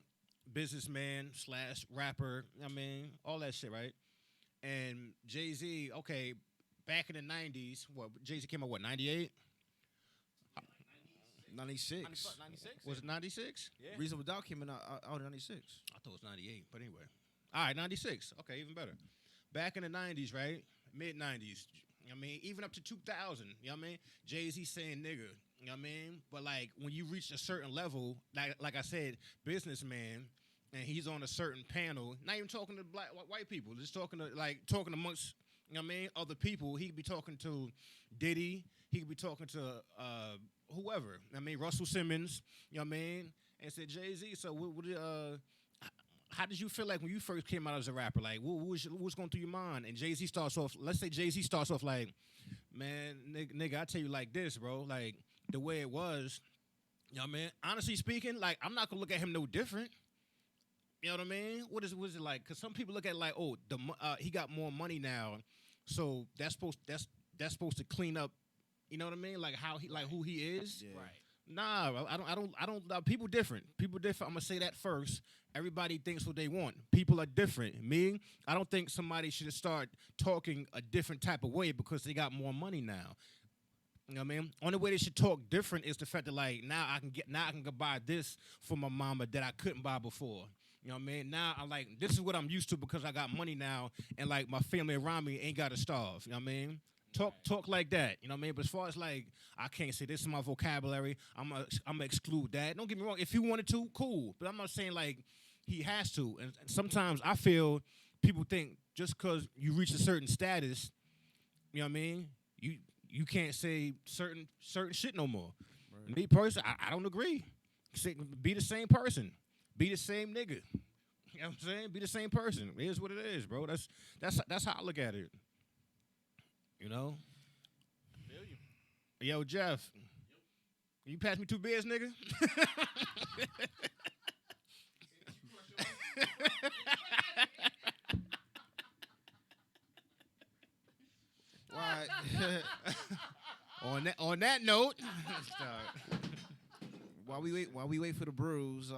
Businessman / rapper, I mean, all that shit, right? And Jay-Z, okay, back in the 90s, what, Jay-Z came out, what, 98? 96. 96? Was it 96? Yeah. Reasonable Doubt came out in 96. I thought it was 98, but anyway. All right, 96. Okay, even better. Back in the 90s, right? Mid-90s. You know what I mean? Even up to 2000. You know what I mean? Jay-Z saying nigga. You know what I mean? But, like, when you reach a certain level, like I said, businessman, and he's on a certain panel, not even talking to white people, just talking amongst, you know what I mean, other people. He could be talking to Diddy. He could be talking to whoever. I mean, Russell Simmons, you know what I mean? And said, Jay-Z, so how did you feel like when you first came out as a rapper? Like, what was going through your mind? And Jay-Z starts off, let's say Jay-Z starts off like, man, nigga, I tell you like this, bro. Like, the way it was, you know what I mean? Honestly speaking, like, I'm not going to look at him no different. You know what I mean? What is it like? Because some people look at it like, oh, he got more money now, so that's supposed to clean up. You know what I mean? Like how he, like who he is. Yeah. Right. Nah, I don't. People different. People different. I'm gonna say that first. Everybody thinks what they want. People are different. Me, I don't think somebody should start talking a different type of way because they got more money now. You know what I mean? Only way they should talk different is the fact that like now I can go buy this for my mama that I couldn't buy before. You know what I mean? Now I'm like, this is what I'm used to because I got money now and like my family around me ain't gotta starve. You know what I mean? Talk like that, you know what I mean? But as far as like, I can't say this is my vocabulary, I'm gonna exclude that. Don't get me wrong, if he wanted to, cool. But I'm not saying like he has to. And sometimes I feel people think just because you reach a certain status, you know what I mean? You can't say certain shit no more. Right. Me personally, I don't agree. Be the same person. Be the same nigga. You know what I'm saying? Be the same person. It is what it is, bro. That's how I look at it. You know? Feel you. Yo, Jeff. You pass me 2 beers, nigga? On that note, while we wait for the brews,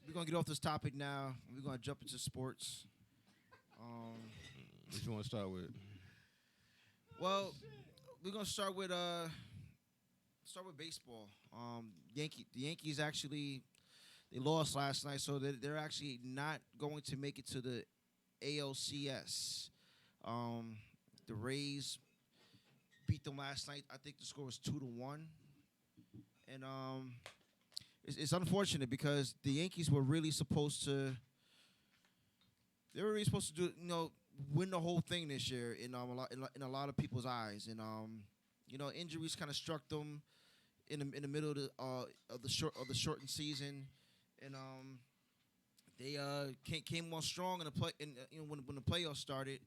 we're gonna get off this topic now. We're gonna jump into sports. what you want to start with? Well, we're gonna start with baseball. The Yankees actually they lost last night, so they're actually not going to make it to the ALCS. The Rays beat them last night. I think the score was 2-1, and it's unfortunate because the Yankees were really supposed to. They were really supposed to do win the whole thing this year in a lot of people's eyes, and injuries kind of struck them in the middle of the shortened season, and they came on strong in the play. When the playoffs started,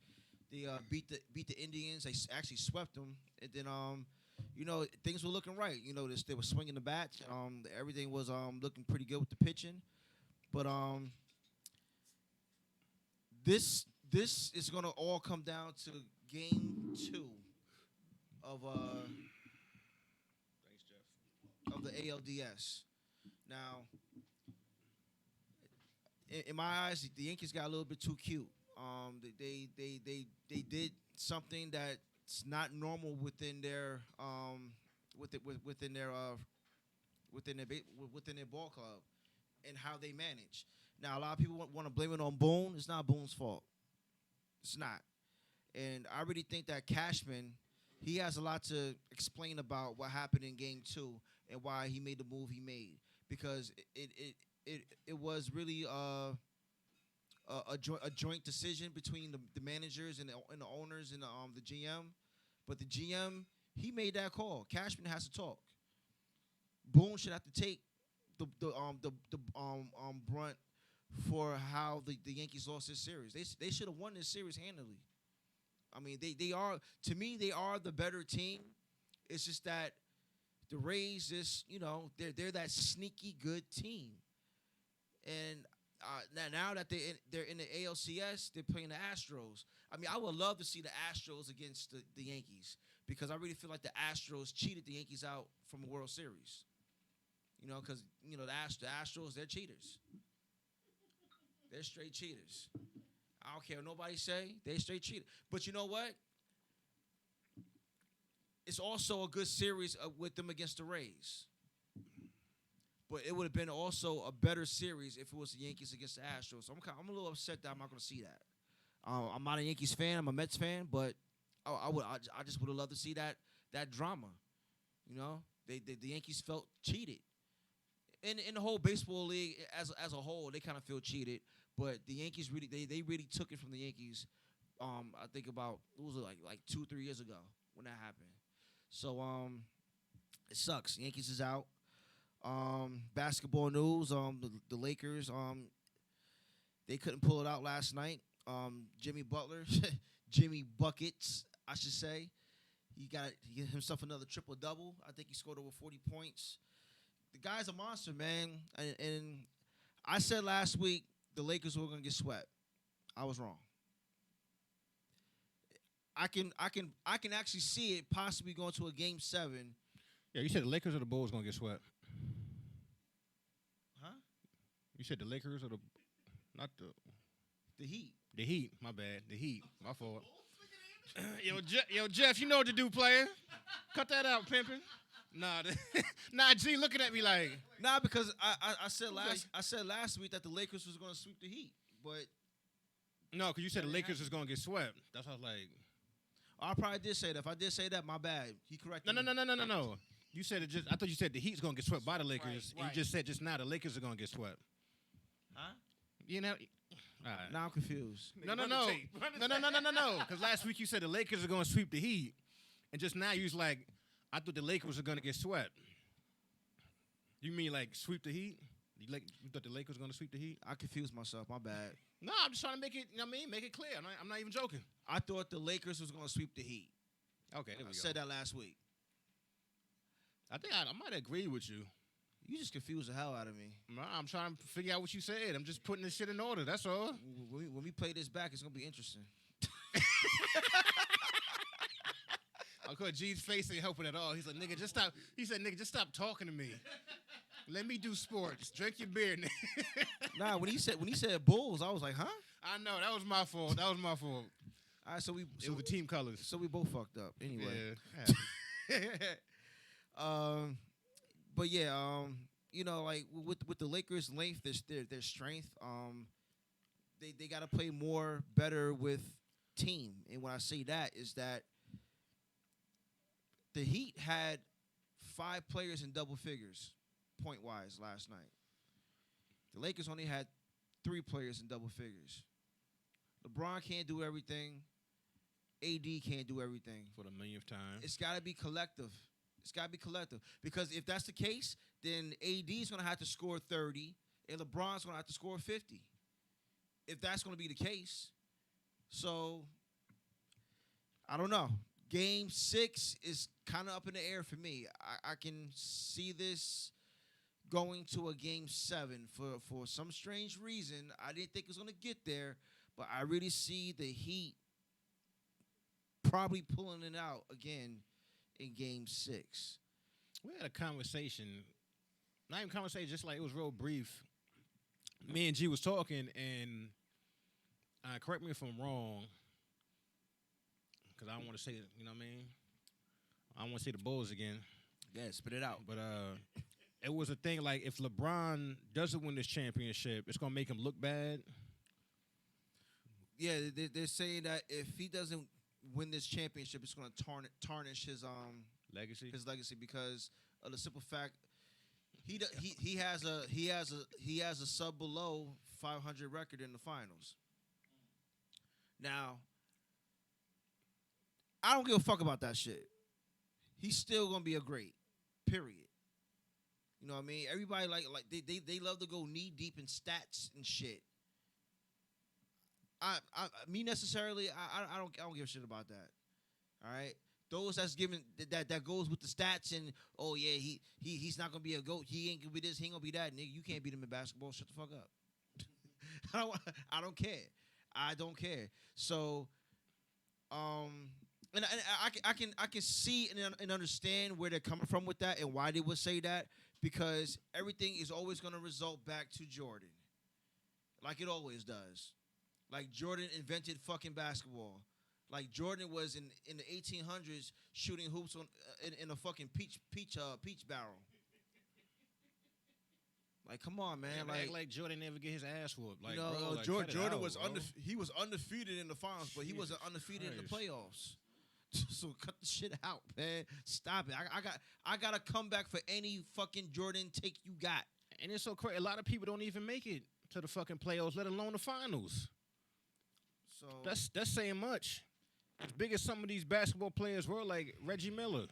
they beat the Indians. They actually swept them, and then things were looking right. They were swinging the bats. Everything was looking pretty good with the pitching, but this is gonna all come down to game 2 of Thanks, Jeff. of the ALDS. Now, in my eyes, the Yankees got a little bit too cute. They did something that's not normal within their within their ball club and how they manage. Now, a lot of people want to blame it on Boone. It's not Boone's fault. It's not. And I really think that Cashman, he has a lot to explain about what happened in Game 2 and why he made the move he made, because it was really a joint decision between the managers and the owners and the GM. But the GM, he made that call. Cashman has to talk. Boone should have to take the brunt for how the Yankees lost this series. They should have won this series handily. I mean, they are, to me, they are the better team. It's just that the Rays, they're that sneaky good team. And now that they're in the ALCS, they're playing the Astros. I mean, I would love to see the Astros against the Yankees, because I really feel like the Astros cheated the Yankees out from a World Series. Because the Astros, they're cheaters. They're straight cheaters. I don't care what nobody say. They straight cheaters. But you know what? It's also a good series with them against the Rays. But it would have been also a better series if it was the Yankees against the Astros. So I'm a little upset that I'm not going to see that. I'm not a Yankees fan. I'm a Mets fan. But I just would have loved to see that drama. The Yankees felt cheated. In the whole baseball league as a whole, they kind of feel cheated. But the Yankees really they really took it from the Yankees. I think about, it was like 2-3 years ago when that happened. So it sucks. Yankees is out. Basketball news. The Lakers. They couldn't pull it out last night. Jimmy Butler, Jimmy Buckets, I should say. He got himself another triple-double. I think he scored over 40 points. The guy's a monster, man. And I said last week the Lakers were going to get swept. I was wrong. I can actually see it possibly going to a Game 7. Yeah, you said the Lakers or the Bulls going to get swept. Huh? You said the Lakers or not the Heat. The Heat, my bad. The Heat, my fault. Yo, Jeff, you know what to do, player. Cut that out, pimpin'. Nah, G looking at me like. Nah, because I said last week that the Lakers was going to sweep the Heat, but no, because you said the Lakers is going to get swept. That's what I was like. I probably did say that. If I did say that, my bad. He corrected me. No. You said it just. I thought you said the Heat's going to get swept by the Lakers. Right. And you just said just now the Lakers are going to get swept. Huh? You know. All right. Now I'm confused. No. Because last week you said the Lakers are going to sweep the Heat, and just now you was like, I thought the Lakers were going to get swept. You mean like sweep the Heat? You thought the Lakers were going to sweep the Heat? I confused myself. My bad. No, I'm just trying to make it. Make it clear. I'm not even joking. I thought the Lakers was going to sweep the Heat. Okay, there we go. I said that last week. I think I might agree with you. You just confused the hell out of me. I'm trying to figure out what you said. I'm just putting this shit in order. That's all. When we play this back, it's going to be interesting. Because G's face ain't helping at all. He's like, nigga, just stop. He said, nigga, just stop talking to me. Let me do sports. Drink your beer, nigga. Nah, when he said Bulls, I was like, huh? I know. That was my fault. All right, so it was the team colors. So we both fucked up. Anyway. Yeah. But yeah, like with the Lakers' length, their strength, they got to play more better with team. And when I say that is that the Heat had 5 players in double figures, point-wise, last night. The Lakers only had 3 players in double figures. LeBron can't do everything. AD can't do everything. For the millionth time. It's got to be collective. It's got to be collective. Because if that's the case, then AD is going to have to score 30, and LeBron's going to have to score 50. If that's going to be the case. So, I don't know. Game 6 is kind of up in the air for me. I can see this going to a Game 7 for some strange reason. I didn't think it was going to get there, but I really see the Heat probably pulling it out again in Game 6. We had a conversation, not even conversation, just like it was real brief. Me and G was talking, and correct me if I'm wrong, because I don't want to say it, you know what I mean? I don't want to say the Bulls again. Yeah, spit it out. But it was a thing like if LeBron doesn't win this championship, it's going to make him look bad. Yeah, they're saying that if he doesn't win this championship, it's going to tarnish his Legacy? His legacy because of the simple fact he has a sub below 500 record in the finals. Now, I don't give a fuck about that shit. He's still gonna be a great. Period. You know what I mean? Everybody like they love to go knee deep in stats and shit. Me necessarily, I don't give a shit about that. All right, those that's given that goes with the stats and oh yeah he's not gonna be a GOAT. He ain't gonna be this. He ain't gonna be that. Nigga, you can't beat him in basketball. Shut the fuck up. I don't care. I don't care. So, and I can see and understand where they're coming from with that and why they would say that because everything is always gonna result back to Jordan, like it always does. Like Jordan invented fucking basketball. Like Jordan was in the 1800s shooting hoops in a fucking peach barrel. Like, come on, man. Yeah, like Jordan never get his ass whooped. Like, you know, bro, like, Jordan was out, he was undefeated in the finals, but he wasn't undefeated in the playoffs. So cut the shit out, man. Stop it. I got a comeback for any fucking Jordan take you got. And it's so crazy. A lot of people don't even make it to the fucking playoffs, let alone the finals. So that's saying much. As big as some of these basketball players were, like Reggie Miller.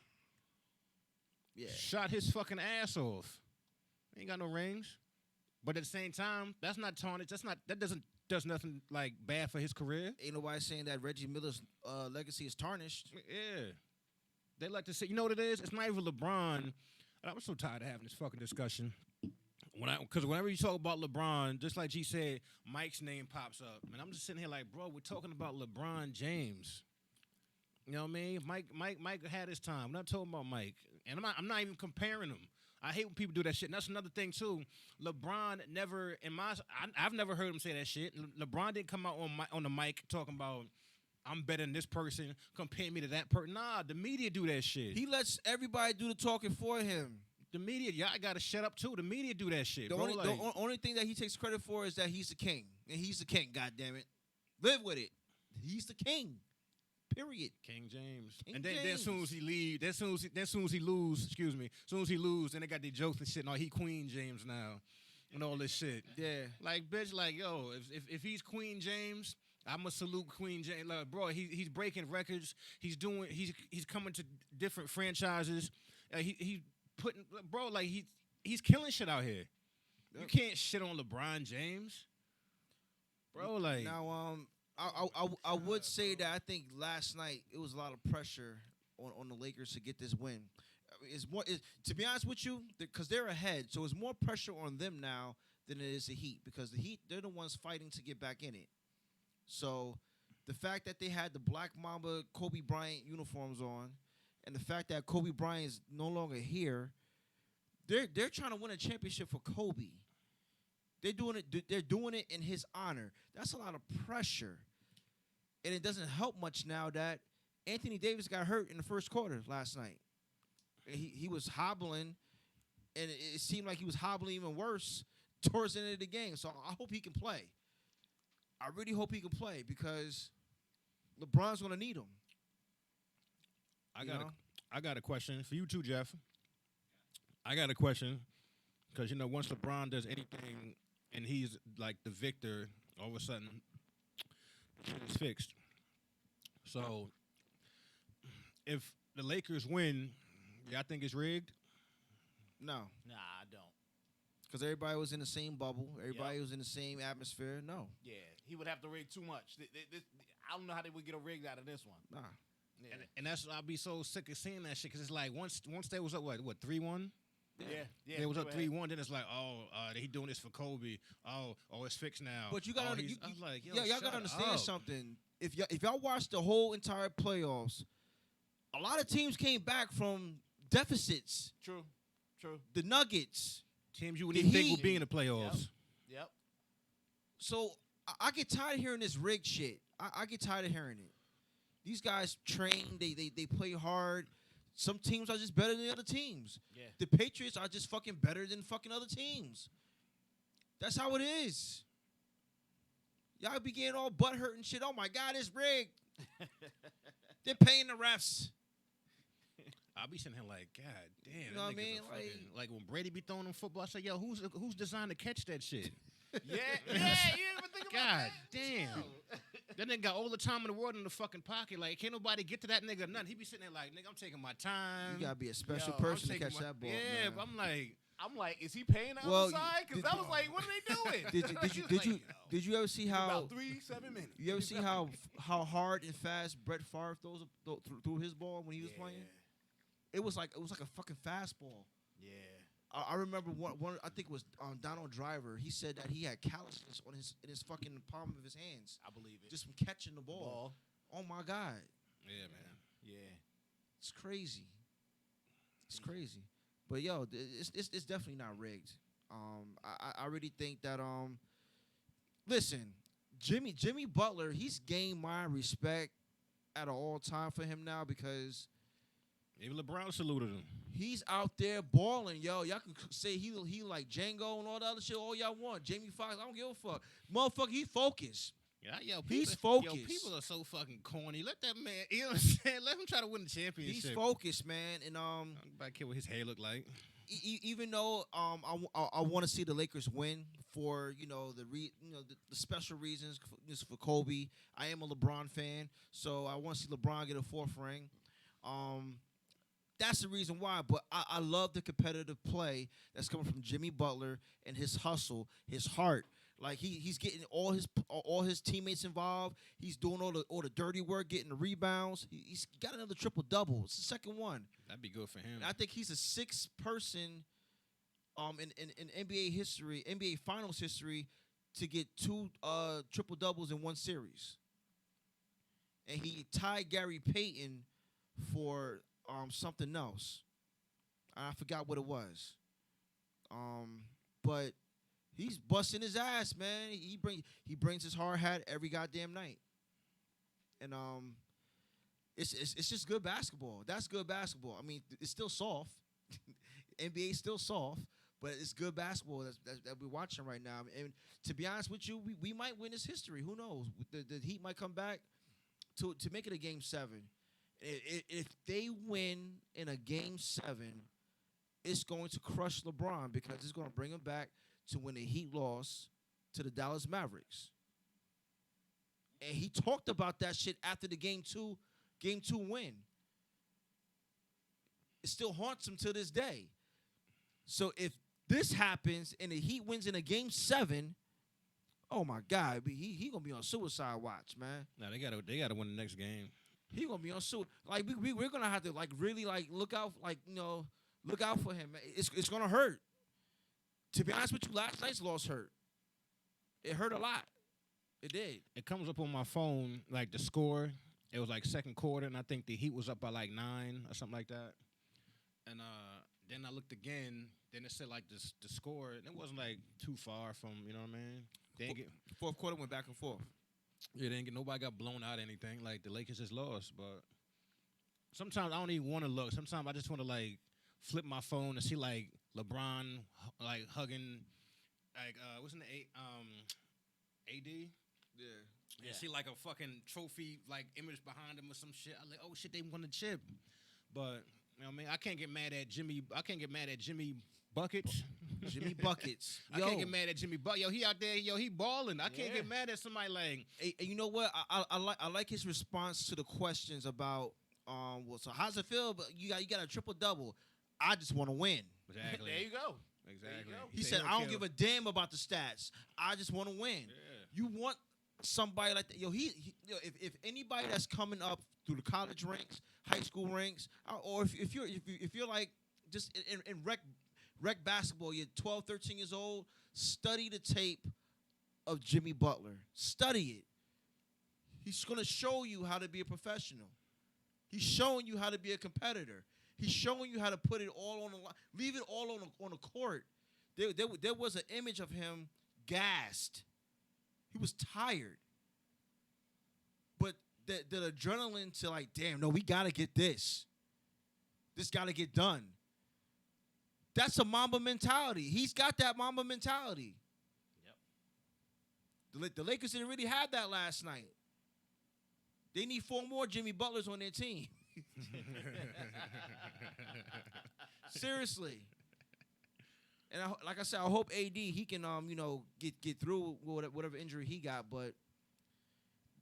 Yeah. Shot his fucking ass off. Ain't got no rings. But at the same time, that's not tarnished. That does nothing like bad for his career. Ain't nobody saying that Reggie Miller's legacy is tarnished. Yeah. They like to say, you know what it is? It's not even LeBron. I'm so tired of having this fucking discussion. Because whenever you talk about LeBron, just like G said, Mike's name pops up. And I'm just sitting here like, bro, we're talking about LeBron James. You know what I mean? Mike had his time. We're not talking about Mike. And I'm not even comparing him. I hate when people do that shit. And that's another thing, too. LeBron never, I've never heard him say that shit. LeBron didn't come out on the mic talking about, I'm better than this person, compare me to that person. Nah, the media do that shit. He lets everybody do the talking for him. The media, y'all got to shut up, too. The media do that shit, The bro. only thing that he takes credit for is that he's the king. And he's the king, goddammit. Live with it. He's the king. Period. King James. King and then James. as soon as he leave, as soon as he lose, then they got the jokes and shit. No, he Queen James now. And all this shit. Yeah. Like, bitch, like, yo, if he's Queen James, I'ma salute Queen James. Like, bro, he's breaking records. He's coming to different franchises. He's putting, bro, like he's killing shit out here. Yep. You can't shit on LeBron James. Bro, like now I would say that I think last night it was a lot of pressure on the Lakers to get this win. To be honest with you, because they're ahead, so it's more pressure on them now than it is the Heat, because the Heat, they're the ones fighting to get back in it. So the fact that they had the Black Mamba Kobe Bryant uniforms on, and the fact that Kobe Bryant is no longer here, they're trying to win a championship for Kobe. They're doing it in his honor. That's a lot of pressure. And it doesn't help much now that Anthony Davis got hurt in the first quarter last night. He was hobbling, and it seemed like he was hobbling even worse towards the end of the game. So I hope he can play. I really hope he can play because LeBron's going to need him. I got a question for you too, Jeff. I got a question because, you know, once LeBron does anything and he's like the victor, all of a sudden it's fixed. So if the Lakers win, Yeah, I think it's rigged. No, Nah, I don't. because everybody was in the same bubble. Everybody was in the same atmosphere. No, Yeah, he would have to rig too much. I don't know how they would get a rig out of this one. nah. Yeah, And that's why I'll be so sick of seeing that shit because it's like once they was up what 3-1. yeah. They was up they were 3-1. Then it's like, he doing this for Kobe. Oh, it's fixed now. But you gotta, I was like, yo, y'all gotta understand up. something. If y'all watch the whole entire playoffs, a lot of teams came back from deficits. True. The Nuggets. Teams you would The even think Heat. would be in the playoffs. Yep. So I get tired of hearing this rigged shit. I get tired of hearing it. These guys train. They play hard. Some teams are just better than the other teams. Yeah. The Patriots are just fucking better than fucking other teams. That's how it is. Y'all be getting all butthurt and shit. Oh my God, it's rigged. They're paying the refs. I'll be sitting here like, God damn. You know what I mean? Like when Brady be throwing them football, I say, yo, who's designed to catch that shit? Yeah. You ever think about God that? damn. That nigga got all the time in the world in the fucking pocket. Like, can't nobody get to that nigga nothing. He be sitting there like, nigga, I'm taking my time. You gotta be a special Yo, person to taking catch that ball. Yeah, man. but I'm like, is he paying the Well, other side? Because did- I was like, what are they doing? Did you ever see how About 7 minutes? you ever see how hard and fast Brett Favre threw his ball when he was playing? It was like a fucking fastball. Yeah. I remember one. I think it was Donald Driver. He said that he had calluses in his fucking palm of his hands I believe it. just from catching the ball. Oh my God, yeah, man. Yeah. it's crazy. It's crazy. But yo, it's definitely not rigged. I really think that listen, Jimmy Butler, he's gained my respect at an all time for him now because Even LeBron saluted him. he's out there balling, yo. Y'all can say he like Django and all the other shit all y'all want. Jamie Foxx, I don't give a fuck. Motherfucker, he focused. Yeah, yo, He's people, focused. Yo, people are so fucking corny. Let that man, you know what I'm saying? Let him try to win the championship. He's focused, man. And I'm back here what his hair look like. even though I want to see the Lakers win for the special reasons for Kobe. I am a LeBron fan, so I want to see LeBron get a fourth ring. That's the reason why. But I love the competitive play that's coming from Jimmy Butler and his hustle, his heart. Like he's getting all his teammates involved. He's doing all the dirty work, getting the rebounds. He's got another triple-double. It's the second one. That'd be good for him. And I think he's the sixth person in NBA history, NBA Finals history, to get two triple-doubles in one series. And he tied Gary Payton for something else. I forgot what it was. But he's busting his ass, man. He brings his hard hat every goddamn night. And it's just good basketball. That's good basketball. I mean, it's still soft. NBA's still soft, but it's good basketball that we're watching right now. And to be honest with you, we might win this history. Who knows? The Heat might come back to make it a Game 7. If they win in a Game 7, it's going to crush LeBron because it's going to bring him back to when the Heat lost to the Dallas Mavericks. And he talked about that shit after the Game 2 win. It still haunts him to this day. So if this happens and the Heat wins in a Game 7, oh my God, he gonna be on suicide watch, man. No, they gotta win the next game. He gonna be on suicide. Like we're gonna have to like really like look out for him. It's gonna hurt. To be honest with you, last night's loss hurt. It hurt a lot. It did. It comes up on my phone like the score. It was like second quarter, and I think the Heat was up by like 9 or something like that. And then I looked again. Then it said like the score, and it wasn't like too far from, you know what I mean? They didn't get, Fourth quarter went back and forth. yeah, they didn't get, nobody got blown out or anything. Like the Lakers just lost. But sometimes I don't even want to look. Sometimes I just want to like flip my phone and see like LeBron like hugging like what's in the AD. Yeah. And see like a fucking trophy like image behind him or some shit. I'm like, oh shit, they won the chip. But you know what I mean, I can't get mad at Jimmy Buckets. Jimmy Buckets. I can't get mad at Jimmy Buckets. Yo, he out there. Yo, he balling. I can't get mad at somebody like. Hey, you know what? I like his response to the questions about Well, so how's it feel? But you got a triple double. I just want to win. Exactly. There you go. Exactly. go. He said, I don't give a damn about the stats. I just want to win. Yeah. You want somebody like that. Yo, if anybody that's coming up through the college ranks, high school ranks, or if you're like just in rec basketball, you're 12, 13 years old, study the tape of Jimmy Butler. Study it. He's going to show you how to be a professional. He's showing you how to be a competitor. He's showing you how to put it all on the line, leave it all on the court. There was an image of him gassed. He was tired. But the adrenaline to like, damn, no, we got to get this. This got to get done. That's a Mamba mentality. He's got that Mamba mentality. Yep. The Lakers didn't really have that last night. They need 4 more Jimmy Butlers on their team. Seriously. And like I said, I hope AD he can get through whatever injury he got. But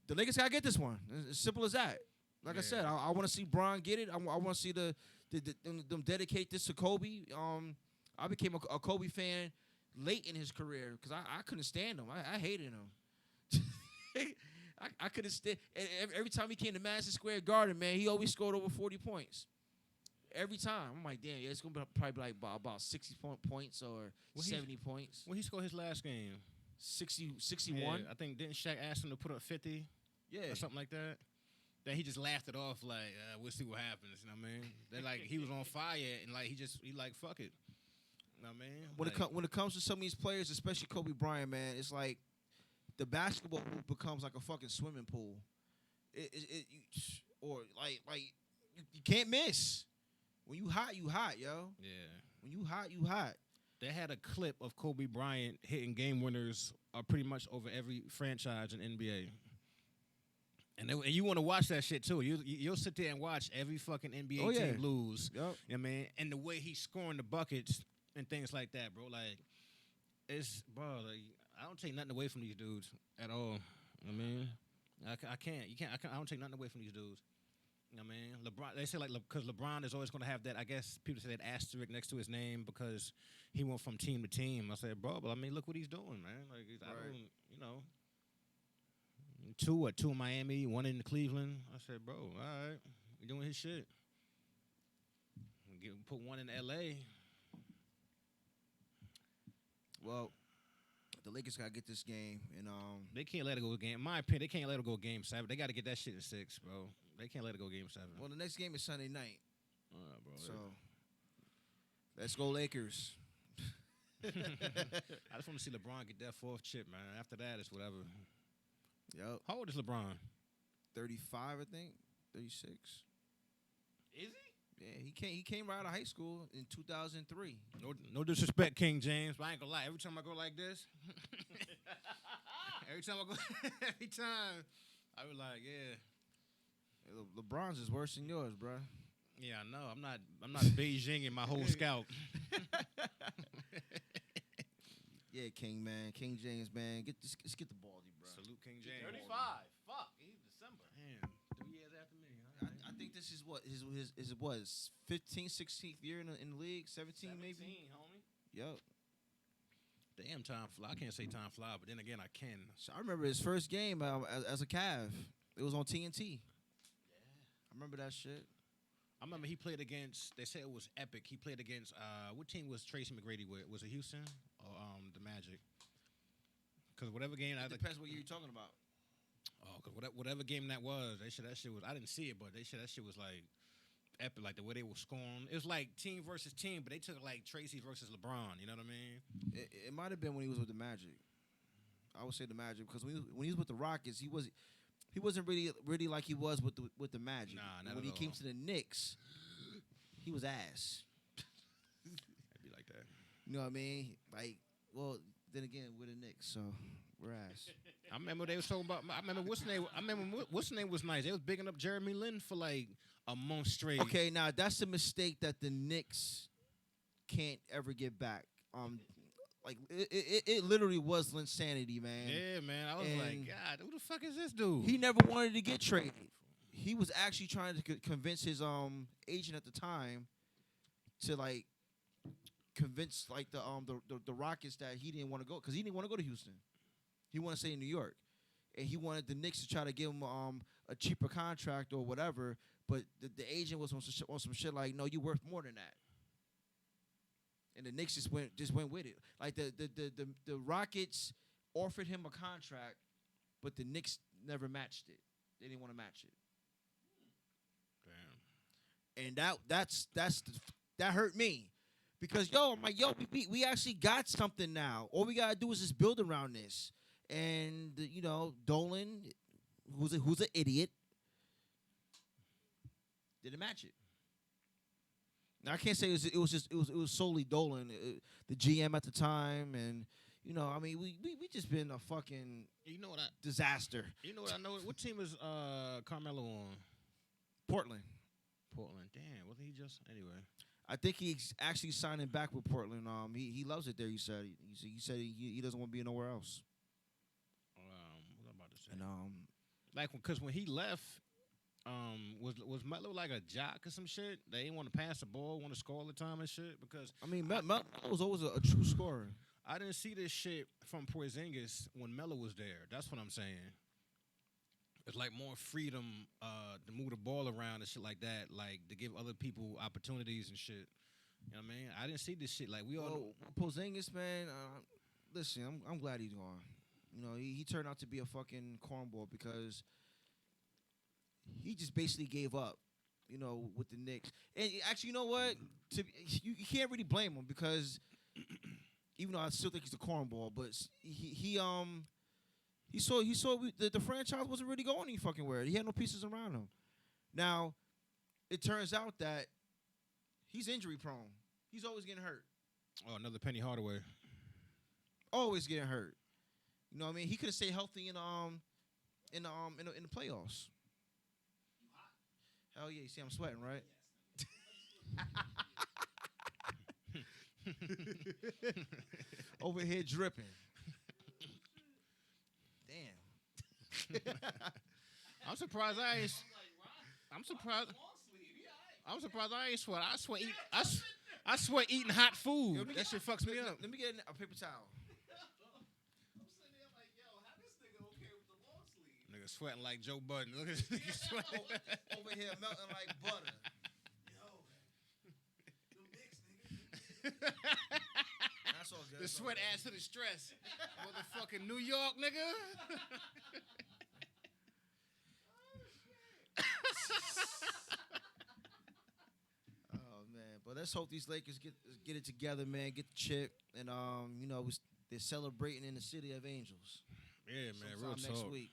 the Lakers gotta get this one. As simple as that. Like I said, I want to see Bron get it. I want to see them dedicate this to Kobe. I became a Kobe fan late in his career because I couldn't stand him. I hated him. I couldn't stand. Every time he came to Madison Square Garden, man, he always scored over 40 points. Every time. I'm like, damn, it's going to probably be like about 60 points or 70 points. When he scored his last game? 61? Yeah, I think, didn't Shaq ask him to put up 50? Yeah. Or something like that? Then he just laughed it off like, we'll see what happens. You know what I mean? Then, like, he was on fire, and, like, he like, fuck it. You know what I mean? When it comes to some of these players, especially Kobe Bryant, man, it's like the basketball hoop becomes like a fucking swimming pool. You can't miss. When you hot, yo. Yeah. When you hot, you hot. They had a clip of Kobe Bryant hitting game winners pretty much over every franchise in NBA. And you want to watch that shit, too. You'll sit there and watch every fucking NBA team lose. Yep. You know what I mean? And the way he's scoring the buckets and things like that, bro. Like, I don't take nothing away from these dudes at all. You know what I mean? I can't. I don't take nothing away from these dudes. You know what I mean? LeBron, they say like because LeBron is always going to have that, I guess people say that asterisk next to his name because he went from team to team. I said, bro, but I mean, look what he's doing, man. Like, I don't, 2 in Miami, 1 in Cleveland. I said, bro, all right, he's doing his shit. Put 1 in L.A. Well, the Lakers got to get this game. And they can't let it go game. In my opinion, they can't let it go game 7. They got to get that shit in 6, bro. They can't let it go game 7. Well, the next game is Sunday night. Bro. So, let's go Lakers. I just want to see LeBron get that 4th chip, man. After that, it's whatever. Yep. How old is LeBron? 35, I think. 36. Is he? Yeah, he came right out of high school in 2003. No disrespect, King James, but I ain't gonna lie. Every time I go like this, every time I be like, yeah. LeBron's is worse than yours, bro. Yeah, I know. I'm not Beijing in my whole scalp. Yeah, King, man. King James, man. Let's get the baldy, bro. Salute King James. 35. Fuck. He's December. Damn. 3 years after me. I think this is what his 15th, 16th year in the league, 17 maybe. 17, homie. Yep. Damn, time fly. I can't say time fly, but then again, I can. So I remember his first game as a Cav. It was on TNT. I remember that shit. I remember he played against, they said it was epic. He played against, what team was Tracy McGrady with? Was it Houston or the Magic? Because whatever game. It depends what year you're talking about. Oh, because whatever game that was, that shit was, I didn't see it, but that shit was like epic. Like the way they were scoring. It was like team versus team, but they took like Tracy versus LeBron. You know what I mean? It might have been when he was with the Magic. I would say the Magic because when he was with the Rockets, he wasn't really like he was with the Magic. Nah, not when at he all. came to the Knicks, he was ass. It'd be like that. You know what I mean? Like, well, then again, we're the Knicks, so we're ass. I remember they was talking about. I remember what's the name was nice. They was bigging up Jeremy Lin for like a month straight. Okay, now that's a mistake that the Knicks can't ever get back. Like it literally was Linsanity, man. Yeah, man. I was like, God, who the fuck is this dude? He never wanted to get traded. he was actually trying to convince his agent at the time to like convince like the Rockets that he didn't want to go because he didn't want to go to Houston. He wanted to stay in New York, and he wanted the Knicks to try to give him a cheaper contract or whatever. But the agent was on some shit like, no, you worth more than that. And the Knicks just went with it. Like the Rockets offered him a contract, but the Knicks never matched it. They didn't want to match it. Damn. And that hurt me. Because I'm like, we actually got something now. All we gotta do is just build around this. And Dolan, who's an idiot, didn't match it. Now I can't say it was solely Dolan, the GM at the time, and I mean we just been a fucking disaster. You know what I know? What team is Carmelo on? Portland. Damn, wasn't he just anyway? I think he's actually signing back with Portland. He loves it there. He said he doesn't want to be nowhere else. What I'm about to say? And like because when he left, was Melo like a jock or some shit? They didn't want to pass the ball, want to score all the time and shit. Because I mean, Melo was always a true scorer. I didn't see this shit from Porzingis when Melo was there. That's what I'm saying. It's like more freedom to move the ball around and shit like that, like to give other people opportunities and shit. You know what I mean? I didn't see this shit. Like we all Porzingis, man. Listen, I'm glad he's gone. He turned out to be a fucking cornball because he just basically gave up. With the Knicks, and actually, you know what? You can't really blame him because even though I still think he's a cornball, but he saw the franchise wasn't really going any fucking where. He had no pieces around him. Now, it turns out that he's injury prone. He's always getting hurt. Oh, another Penny Hardaway. Always getting hurt. You know what I mean? He could have stayed healthy in the playoffs. Hell yeah! You see, I'm sweating, right? Over here dripping. Damn. I'm surprised I ain't. I'm surprised I ain't sweat. I sweat eating hot food. Yo, that shit fucks me up. Let me get a paper towel. I'm sitting there like, yo, how this nigga okay with the long sleeve? Nigga sweating like Joe Budden. Look at this nigga sweating. Over here melting like butter. Yo, the mix, nigga. That's all good. The sweat adds to the stress. Motherfucking New York, nigga. Oh man, but let's hope these Lakers get it together, man. Get the chip, and they're celebrating in the City of Angels. Yeah, man. Real next talk. week.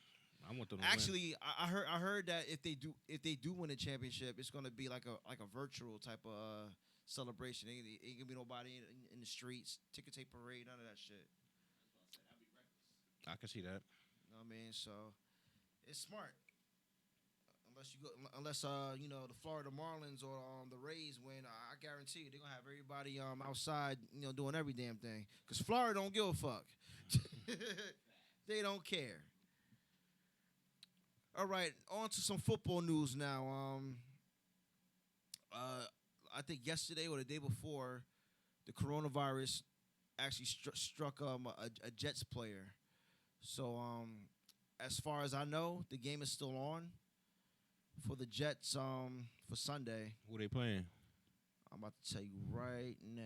I want them to Actually, I heard that if they do win a championship, it's gonna be like a virtual type of celebration. Ain't gonna be nobody in the streets, ticker tape parade, none of that shit. I can see that. You know what I mean? So it's smart. Unless the Florida Marlins or the Rays win, I guarantee you they're gonna have everybody outside, doing every damn thing. Cause Florida don't give a fuck. They don't care. All right, on to some football news now. I think yesterday or the day before, the coronavirus actually struck a Jets player. So as far as I know, the game is still on for the Jets for Sunday. Who they playing? I'm about to tell you right now.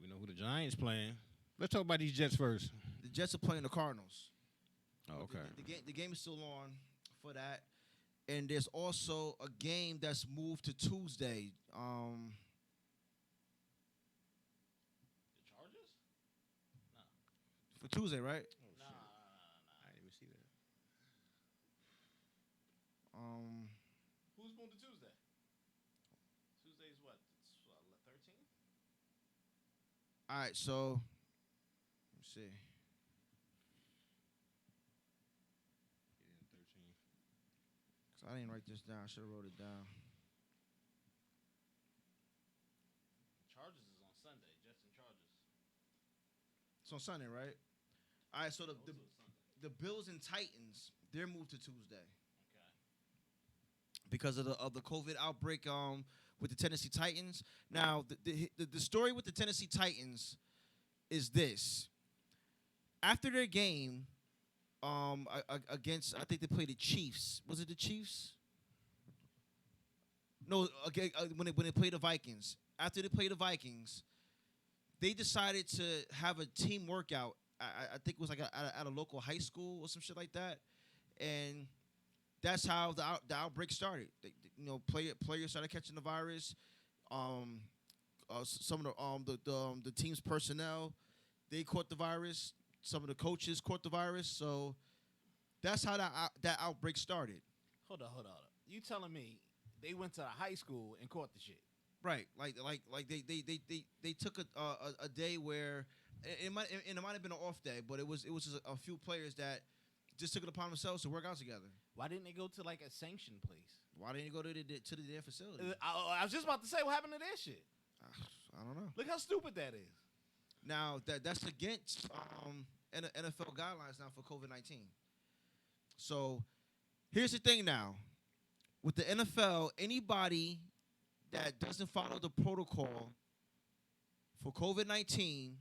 We know who the Giants playing. Let's talk about these Jets first. The Jets are playing the Cardinals. Oh, okay. The game is still on for that. And there's also a game that's moved to Tuesday. The Chargers? For Tuesday, right? Nah. I didn't even see that. Who's moved to Tuesday? Tuesday's what? 13th? All right, so let me see. Yeah, 13. So I didn't write this down. I should have wrote it down. Chargers is on Sunday. Jets and Chargers. It's on Sunday, right? All right, so the the Bills and Titans, they're moved to Tuesday because of the COVID outbreak with the Tennessee Titans. Now, the story with the Tennessee Titans is this: after their game against, I think they played the Chiefs. Was it the Chiefs? No, again, when they played the Vikings. After they played the Vikings, they decided to have a team workout. I think it was like at a local high school or some shit like that, and that's how the outbreak started. Players started catching the virus. Some of the team's personnel, they caught the virus. Some of the coaches caught the virus. So that's how that outbreak started. Hold on. You telling me they went to a high school and caught the shit? Right, like they took a day where it might have been an off day, but it was just a few players that just took it upon themselves to work out together. Why didn't they go to like a sanctioned place? Why didn't you go to their facility? I was just about to say, what happened to that shit? I don't know. Look how stupid that is. Now that's against NFL guidelines now for COVID-19. So here's the thing now, with the NFL, anybody that doesn't follow the protocol for COVID-19,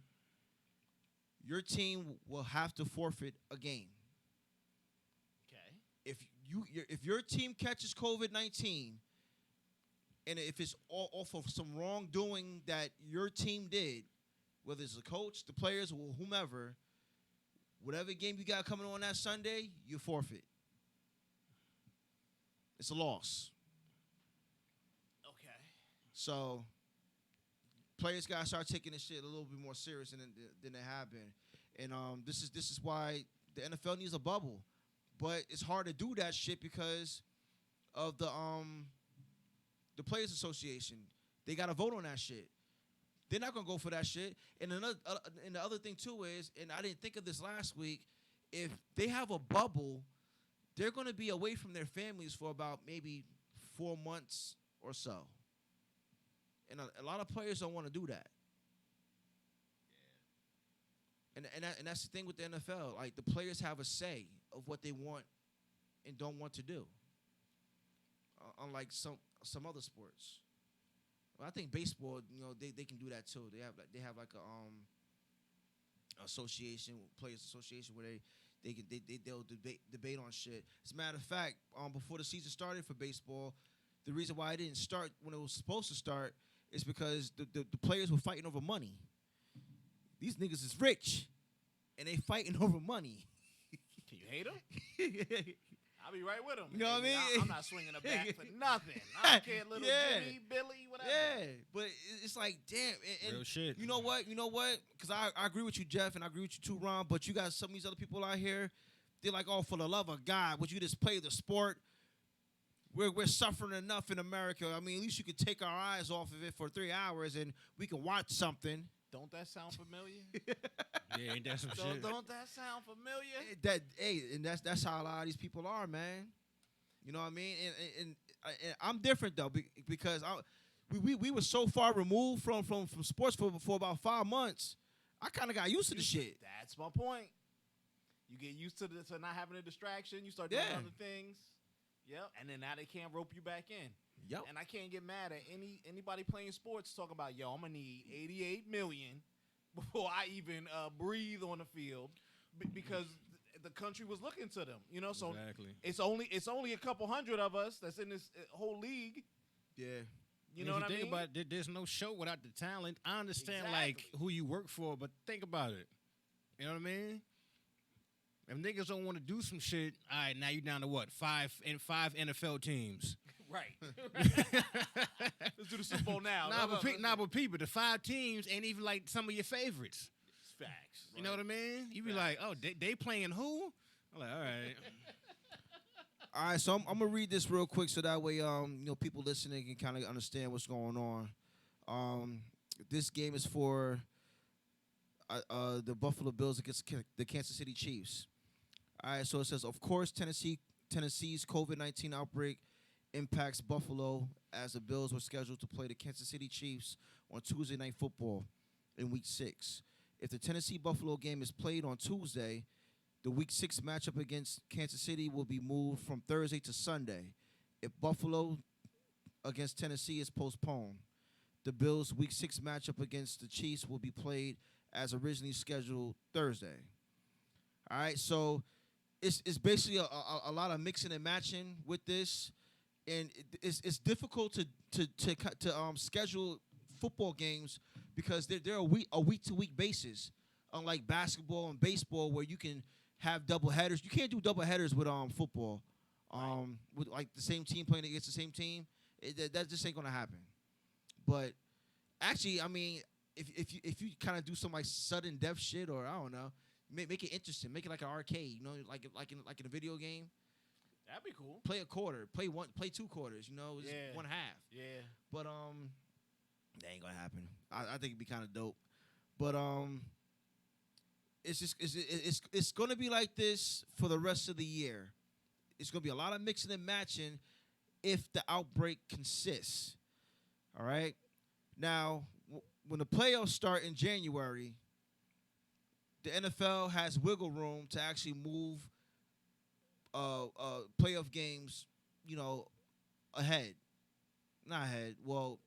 your team will have to forfeit a game. Okay. If your team catches COVID-19, and if it's off of some wrongdoing that your team did, whether it's the coach, the players, or whomever, whatever game you got coming on that Sunday, you forfeit. It's a loss. Okay. So players gotta start taking this shit a little bit more serious than they have been, and this is why the NFL needs a bubble, but it's hard to do that shit because of the Players Association. They gotta vote on that shit. They're not gonna go for that shit. And the other thing too is, and I didn't think of this last week, if they have a bubble, they're gonna be away from their families for about maybe 4 months or so. And a lot of players don't want to do that. Yeah. And that's the thing with the NFL. Like, the players have a say of what they want and don't want to do. Unlike some other sports. Well, I think baseball, they can do that too. They have like a association, players association, where they'll debate on shit. As a matter of fact, before the season started for baseball, the reason why it didn't start when it was supposed to start is because the players were fighting over money. These niggas is rich, and they fighting over money. Can you hate them? I'll be right with them. You know what I mean? I'm not swinging a bat for nothing. I don't care, little Jimmy, Billy, whatever. Yeah, but it's like, damn. And real shit. You know what? Because I agree with you, Jeff, and I agree with you too, Ron, but you got some of these other people out here, they're like, oh, for the love of God, would you just play the sport? We're suffering enough in America. I mean, at least you could take our eyes off of it for 3 hours and we can watch something. Don't that sound familiar? Yeah, ain't that some shit? Don't that sound familiar? And that's how a lot of these people are, man. You know what I mean? And I'm different though, because we were so far removed from sports for about 5 months. I kind of got used to the shit. That's my point. You get used to not having a distraction. You start doing other things. Yep. And then now they can't rope you back in. Yep. And I can't get mad at anybody playing sports talking about, yo, I'm gonna need $88 million before I even breathe on the field because the country was looking to them. So exactly. it's only a couple hundred of us that's in this whole league. Yeah. You know what I mean? Think about it, there's no show without the talent. I understand Exactly. who you work for, but think about it. You know what I mean? If niggas don't want to do some shit, all right, now you down to what? Five NFL teams. Right. Let's do the Super Bowl now. But people, the 5 teams ain't even like some of your favorites. It's facts. You know what I mean? You be like, oh, they playing who? I'm like, all right. All right, so I'm gonna read this real quick so that way people listening can kind of understand what's going on. This game is for the Buffalo Bills against the Kansas City Chiefs. All right, so it says, of course, Tennessee's COVID-19 outbreak impacts Buffalo as the Bills were scheduled to play the Kansas City Chiefs on Tuesday Night Football in Week 6. If the Tennessee-Buffalo game is played on Tuesday, The Week 6 matchup against Kansas City will be moved from Thursday to Sunday. If Buffalo against Tennessee is postponed, the Bills' Week 6 matchup against the Chiefs will be played as originally scheduled Thursday. All right, so it's basically a lot of mixing and matching with this, and it's difficult to schedule football games because they're a week to week basis. Unlike basketball and baseball, where you can have double headers, you can't do double headers with football. With like the same team playing against the same team, that just ain't gonna happen. But actually, I mean, if you kind of do some like sudden death shit, or I don't know, make it interesting, make it like an arcade, you know, like in a video game. That'd be cool. Play a quarter, play 2 quarters, you know, just one half. Yeah. But that ain't gonna happen. I think it'd be kind of dope. But it's gonna be like this for the rest of the year. It's gonna be a lot of mixing and matching if the outbreak consists. All right. Now, when the playoffs start in January, the NFL has wiggle room to actually move playoff games, you know, ahead. Not ahead. Well,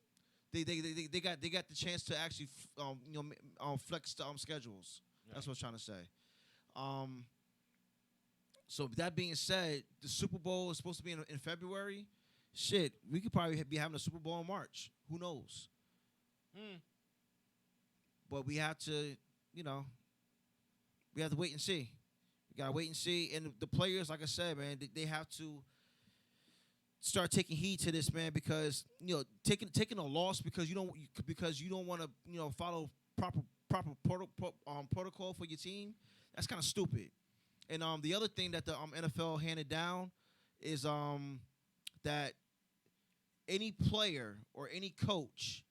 they got the chance to actually flex the schedules. Right. That's what I was trying to say. So that being said, the Super Bowl is supposed to be in February. Shit, we could probably be having a Super Bowl in March. Who knows? But we have to, we have to wait and see. We gotta wait and see. And the players, like I said, man, they have to start taking heed to this, man, because taking a loss because you don't want to follow proper protocol for your team. That's kind of stupid. And the other thing that the NFL handed down is that any player or any coach,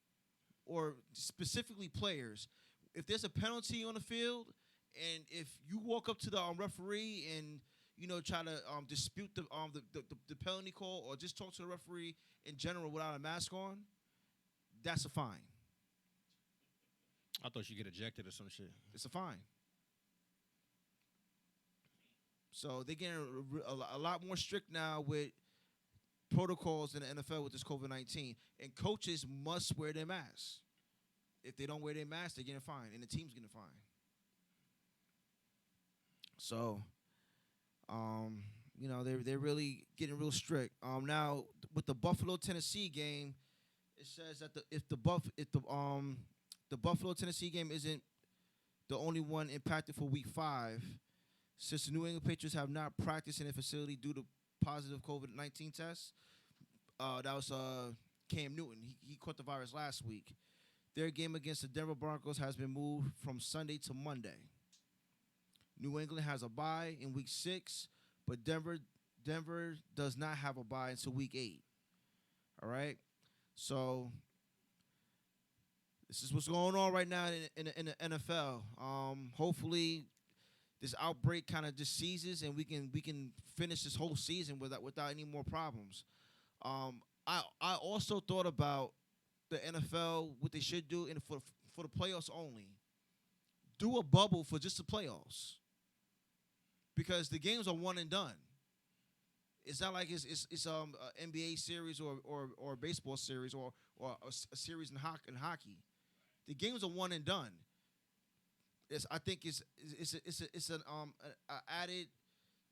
or specifically players, if there's a penalty on the field, and if you walk up to the referee and try to dispute the penalty call, or just talk to the referee in general without a mask on, that's a fine. I thought you get ejected or some shit. It's a fine. So they're getting a lot more strict now with protocols in the NFL with this COVID-19. And coaches must wear their masks. If they don't wear their masks, they're getting fined, and the team's getting fined. So, they're really getting real strict. Now with the Buffalo Tennessee game, it says that the Buffalo Tennessee game isn't the only one impacted for Week 5, since the New England Patriots have not practiced in a facility due to positive COVID-19 tests. That was Cam Newton. He caught the virus last week. Their game against the Denver Broncos has been moved from Sunday to Monday. New England has a bye in Week 6, but Denver does not have a bye until Week 8. All right? So this is what's going on right now in the NFL. Hopefully this outbreak kind of just ceases, and we can finish this whole season without any more problems. I also thought about the NFL, what they should do for the playoffs only. Do a bubble for just the playoffs, because the games are one and done. It's not like it's a NBA series or a baseball series or a series in hockey. The games are one and done. I think it's an added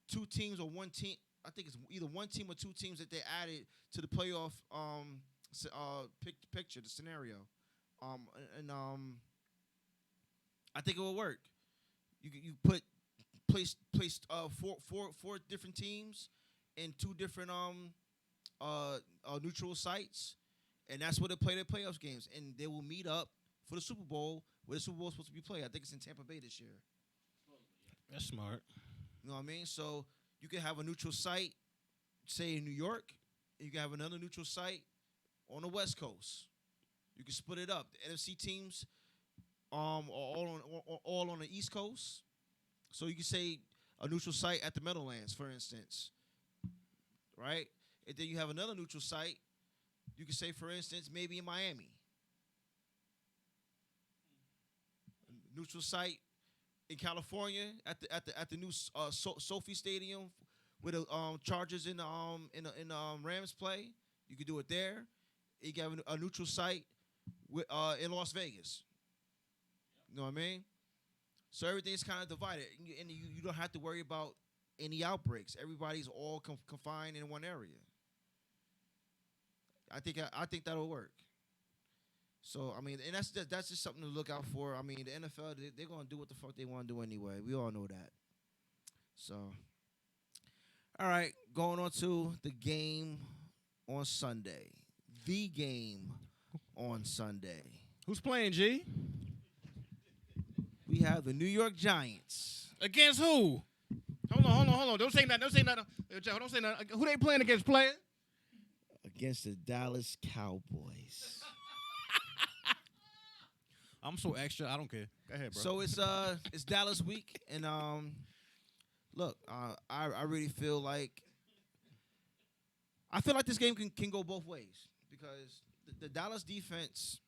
2 teams or 1 team. I think it's either 1 team or 2 teams that they added to the playoff picture, the scenario, and I think it will work. You place 4 different teams in 2 different neutral sites, and that's where they play their playoffs games, and they will meet up for the Super Bowl, where the Super Bowl is supposed to be played. I think it's in Tampa Bay this year. That's smart. You know what I mean? So you can have a neutral site, say in New York, and you can have another neutral site on the West Coast. You can split it up. The NFC teams are all on the East Coast. So you can say a neutral site at the Meadowlands, for instance, right? And then you have another neutral site. You can say, for instance, maybe in Miami. Neutral site in California at the new Sophie Stadium where the Chargers and Rams play. You could do it there. You got a neutral site in Las Vegas. You know what I mean? So everything's kind of divided, and you don't have to worry about any outbreaks. Everybody's all confined in one area. I think that'll work. So I mean, and that's just something to look out for. I mean, the NFL they're gonna do what the fuck they want to do anyway. We all know that. So, all right, going on to the game on Sunday. The game on Sunday. Who's playing, G? We have the New York Giants. Against who? Hold on. Don't say nothing. Don't say nothing. Who they playing against, player? Against the Dallas Cowboys. I'm so extra. I don't care. Go ahead, bro. So it's Dallas week, and look, I really feel like this game can go both ways because the Dallas defense,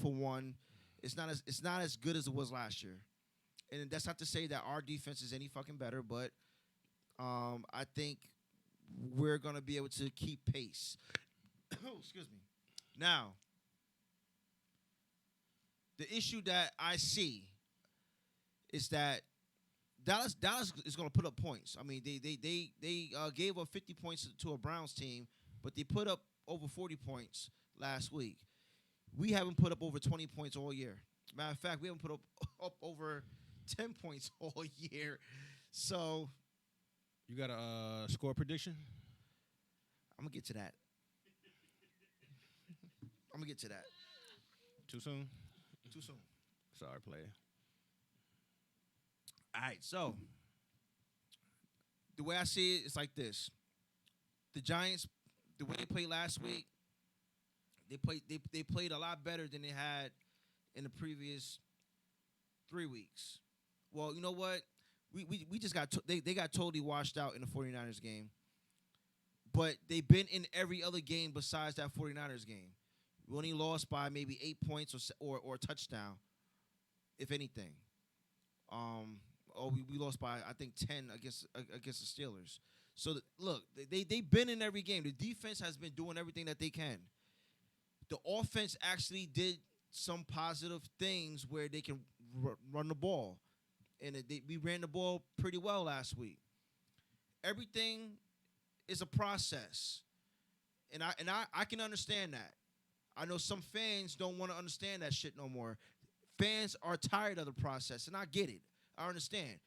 for one, it's not as good as it was last year, and that's not to say that our defense is any fucking better, but I think we're gonna be able to keep pace. Excuse me. Now, the issue that I see is that Dallas is going to put up points. I mean, they gave up 50 points to a Browns team, but they put up over 40 points last week. We haven't put up over 20 points all year. Matter of fact, we haven't put up over 10 points all year. So, you got a score prediction? I'm going to get to that. Too soon? Too soon. Sorry, player. All right, so the way I see it, it's like this. The Giants, the way they played last week, they played a lot better than they had in the previous 3 weeks. Well, you know what? We just got they got totally washed out in the 49ers game. But they've been in every other game besides that 49ers game. We only lost by maybe 8 points or a touchdown, if anything. We lost by, I think, 10 against the Steelers. So, look, they've been in every game. The defense has been doing everything that they can. The offense actually did some positive things where they can run the ball. And we ran the ball pretty well last week. Everything is a process. And I can understand that. I know some fans don't want to understand that shit no more. Fans are tired of the process, and I get it. I understand.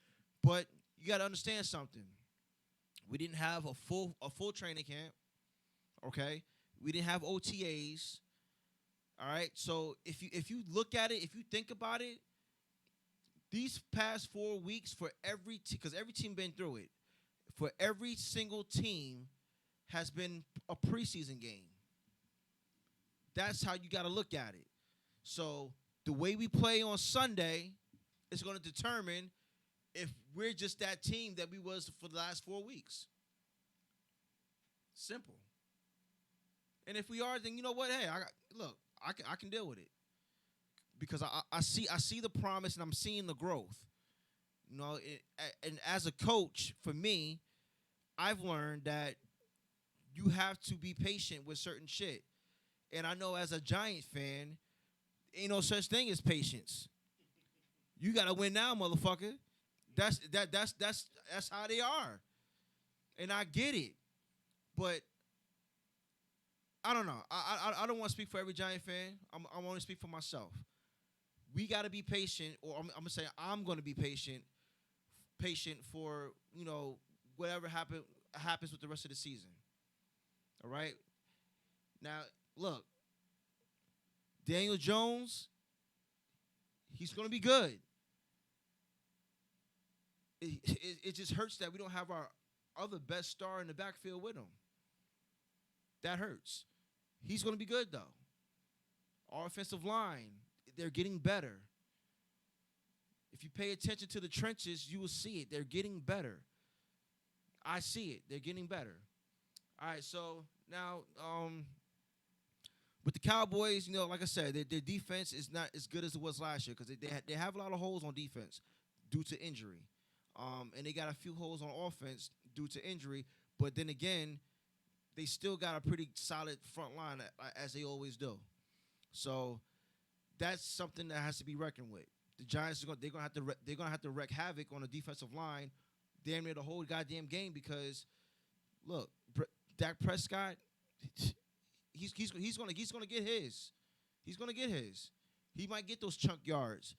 But you got to understand something. We didn't have a full training camp, okay? We didn't have OTAs, all right? So if you look at it, if you think about it, these past 4 weeks for every team, because every team been through it, for every single team has been a preseason game. That's how you got to look at it. So the way we play on Sunday is going to determine if we're just that team that we was for the last 4 weeks. Simple. And if we are, then you know what? Hey, I can deal with it because I see the promise and I'm seeing the growth. You know, and as a coach, for me, I've learned that you have to be patient with certain shit. And I know as a Giant fan, ain't no such thing as patience. You gotta win now, motherfucker. That's how they are. And I get it. But I don't know. I don't want to speak for every Giant fan. I'm only speak for myself. We gotta be patient, or I'm gonna say I'm gonna be patient for, you know, whatever happens with the rest of the season. All right? Now, look, Daniel Jones, he's going to be good. It just hurts that we don't have our other best star in the backfield with him. That hurts. He's going to be good, though. Our offensive line, they're getting better. If you pay attention to the trenches, you will see it. They're getting better. I see it. They're getting better. All right, so now with the Cowboys, you know, like I said, their defense is not as good as it was last year because they have a lot of holes on defense due to injury. And they got a few holes on offense due to injury. But then again, they still got a pretty solid front line as they always do. So that's something that has to be reckoned with. The Giants they're gonna have to wreak havoc on the defensive line, damn near the whole goddamn game because, look, Dak Prescott, he's gonna get his. He's gonna get his. He might get those chunk yards,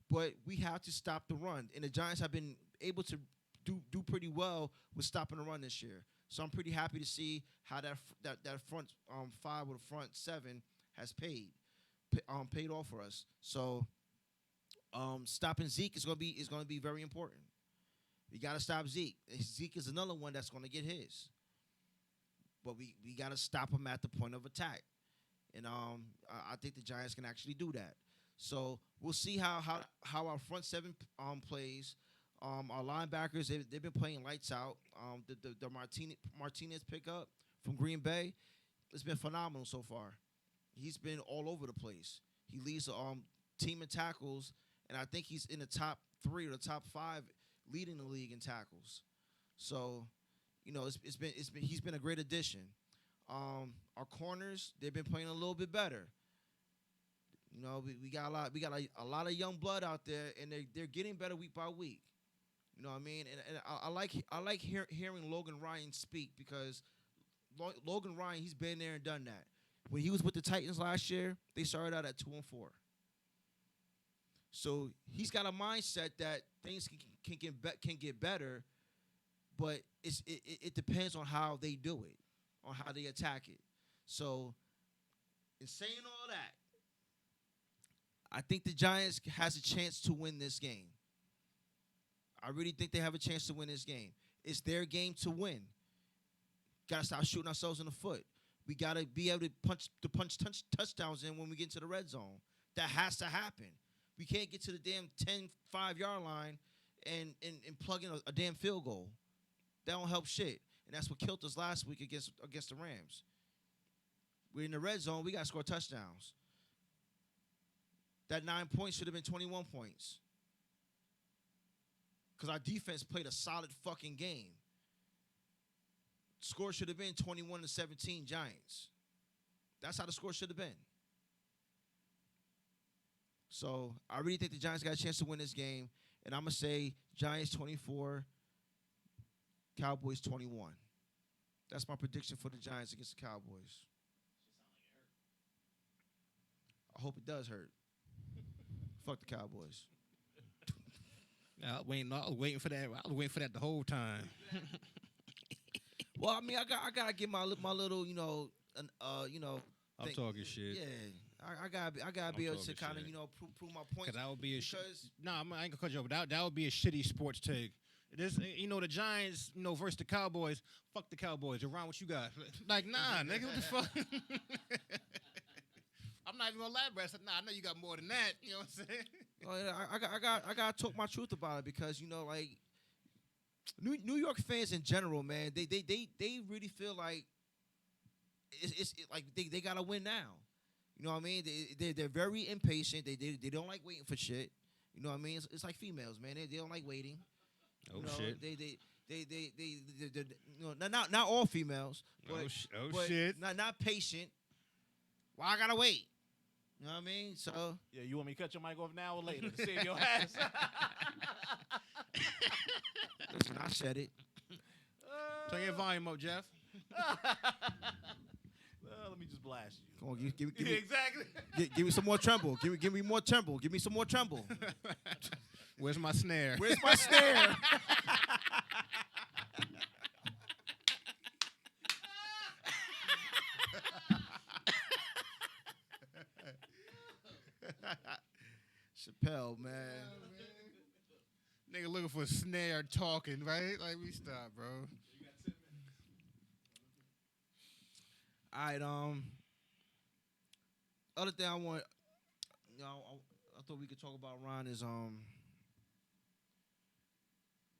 but we have to stop the run. And the Giants have been able to do pretty well with stopping the run this year. So I'm pretty happy to see how that front five or the front seven has paid off for us. So stopping Zeke is gonna be very important. We gotta stop Zeke. Zeke is another one that's gonna get his. But we gotta stop him at the point of attack. And I think the Giants can actually do that. So we'll see how our front seven plays. Our linebackers they've been playing lights out. The Martinez pickup from Green Bay, it's been phenomenal so far. He's been all over the place. He leads the team in tackles, and I think he's in the top 3 or the top 5 leading the league in tackles. So, he's been a great addition. Our corners, they've been playing a little bit better. We got a lot of young blood out there, and they're getting better week by week. You know what I mean? And I like hearing Logan Ryan speak because Logan Ryan, he's been there and done that. When he was with the Titans last year, they started out at 2-4. So he's got a mindset that things can get better, but it depends on how they do it, on how they attack it. So, in saying all that, I think the Giants has a chance to win this game. I really think they have a chance to win this game. It's their game to win. Got to stop shooting ourselves in the foot. We got to be able to punch touchdowns in when we get into the red zone. That has to happen. We can't get to the damn 5-yard line and plug in a damn field goal. That don't help shit. And that's what killed us last week against the Rams. We're in the red zone. We got to score touchdowns. That 9 points should have been 21 points. Because our defense played a solid fucking game. Score should have been 21-17 Giants. That's how the score should have been. So I really think the Giants got a chance to win this game. And I'm going to say Giants 24, Cowboys 21. That's my prediction for the Giants against the Cowboys. I hope it does hurt. Fuck the Cowboys. I was waiting for that. I was waiting for that the whole time. Well, I mean, I gotta get my little, I'm talking shit. Yeah, I gotta be able to kind of, prove my point. Because that would be I ain't gonna cut you off. But that would be a shitty sports take. This, the Giants, versus the Cowboys. Fuck the Cowboys. Around what you got? Like, nah, nigga, what the fuck? I'm not even gonna elaborate. I said, nah, I know you got more than that. You know what I'm saying? I got to talk my truth about it because like New York fans in general, man, they really feel like it's like they gotta win now. You know what I mean? They're very impatient. They don't like waiting for shit. You know what I mean? It's like females, man. They don't like waiting. Oh shit. Not all females. But, but shit. Not patient. Why I gotta wait? You know what I mean? So yeah, you want me to cut your mic off now or later to save your ass? Listen, I said it. Turn your volume up, Jeff. Let me just blast you. Come on, give me exactly. Give me some more tremble. Give me more tremble. Give me some more tremble. Where's my snare? Where's my snare? Chappelle, man. Nigga looking for a snare talking, right? Like, we stop, bro. All right, other thing I want, I thought we could talk about, Ron, is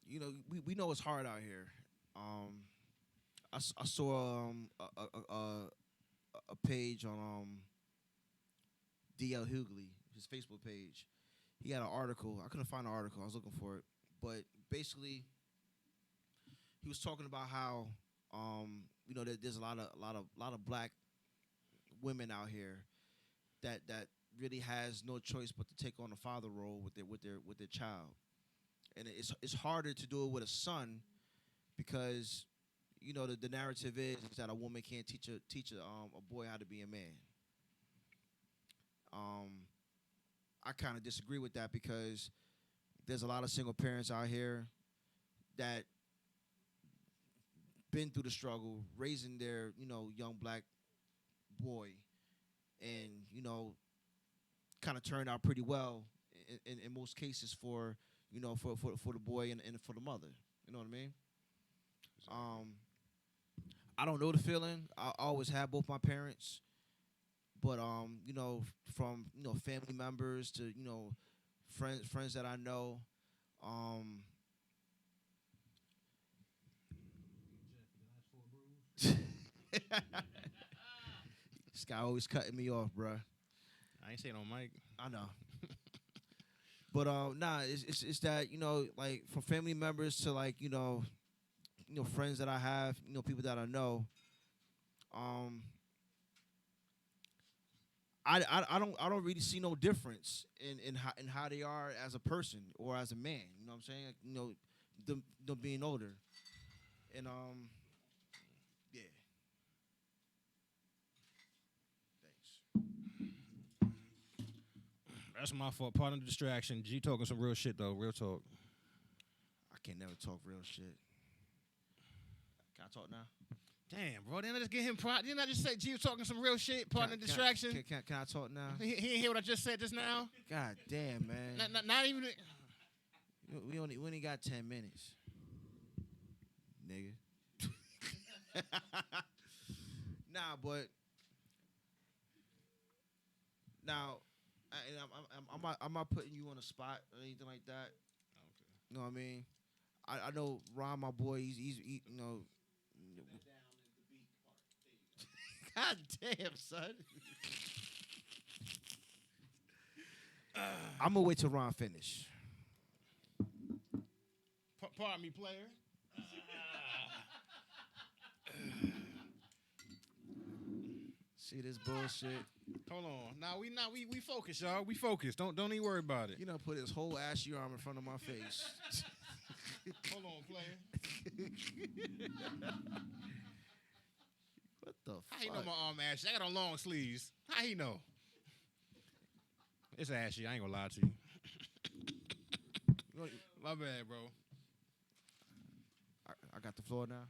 we know it's hard out here. I saw a page on DL Hughley, his Facebook page. he had an article. I couldn't find the article. I was looking for it, but basically, he was talking about how there's a lot of black women out here that really has no choice but to take on the father role with their child, and it's harder to do it with a son because the narrative is that a woman can't teach a boy how to be a man. I kind of disagree with that because there's a lot of single parents out here that been through the struggle raising their young black boy, and kind of turned out pretty well in most cases for for the boy and for the mother. You know what I mean? I don't know the feeling. I always had both my parents, but from family members to friends that I know, this guy always cutting me off, bruh. I ain't saying on mic. I know. But nah, it's that like from family members to like friends that I have, people that I know. I don't really see no difference in how they are as a person or as a man. You know what I'm saying? Like, them being older, and yeah. Thanks. That's my fault. Part of the distraction. G talking some real shit though. Real talk. I can never talk real shit. Can I talk now? Damn, bro. Didn't I just get him pride? Didn't I just say G was talking some real shit? Part of the distraction. Can I talk now? He didn't hear what I just said just now. God damn, man. Not even. We only got 10 minutes, nigga. Nah, but now, I'm not putting you on the spot or anything like that. Okay. You know what I mean? I know Ron, my boy. He's God damn, son. I'm gonna wait till Ron finish. Pardon me, player. See this bullshit. Hold on. Now we focus, y'all. We focus. Don't even worry about it. You know, put his whole ashy arm in front of my face. Hold on, player. What the fuck? How he know my arm ashy? I got on long sleeves. How he know? It's ashy. I ain't gonna lie to you. My bad, bro. I got the floor now.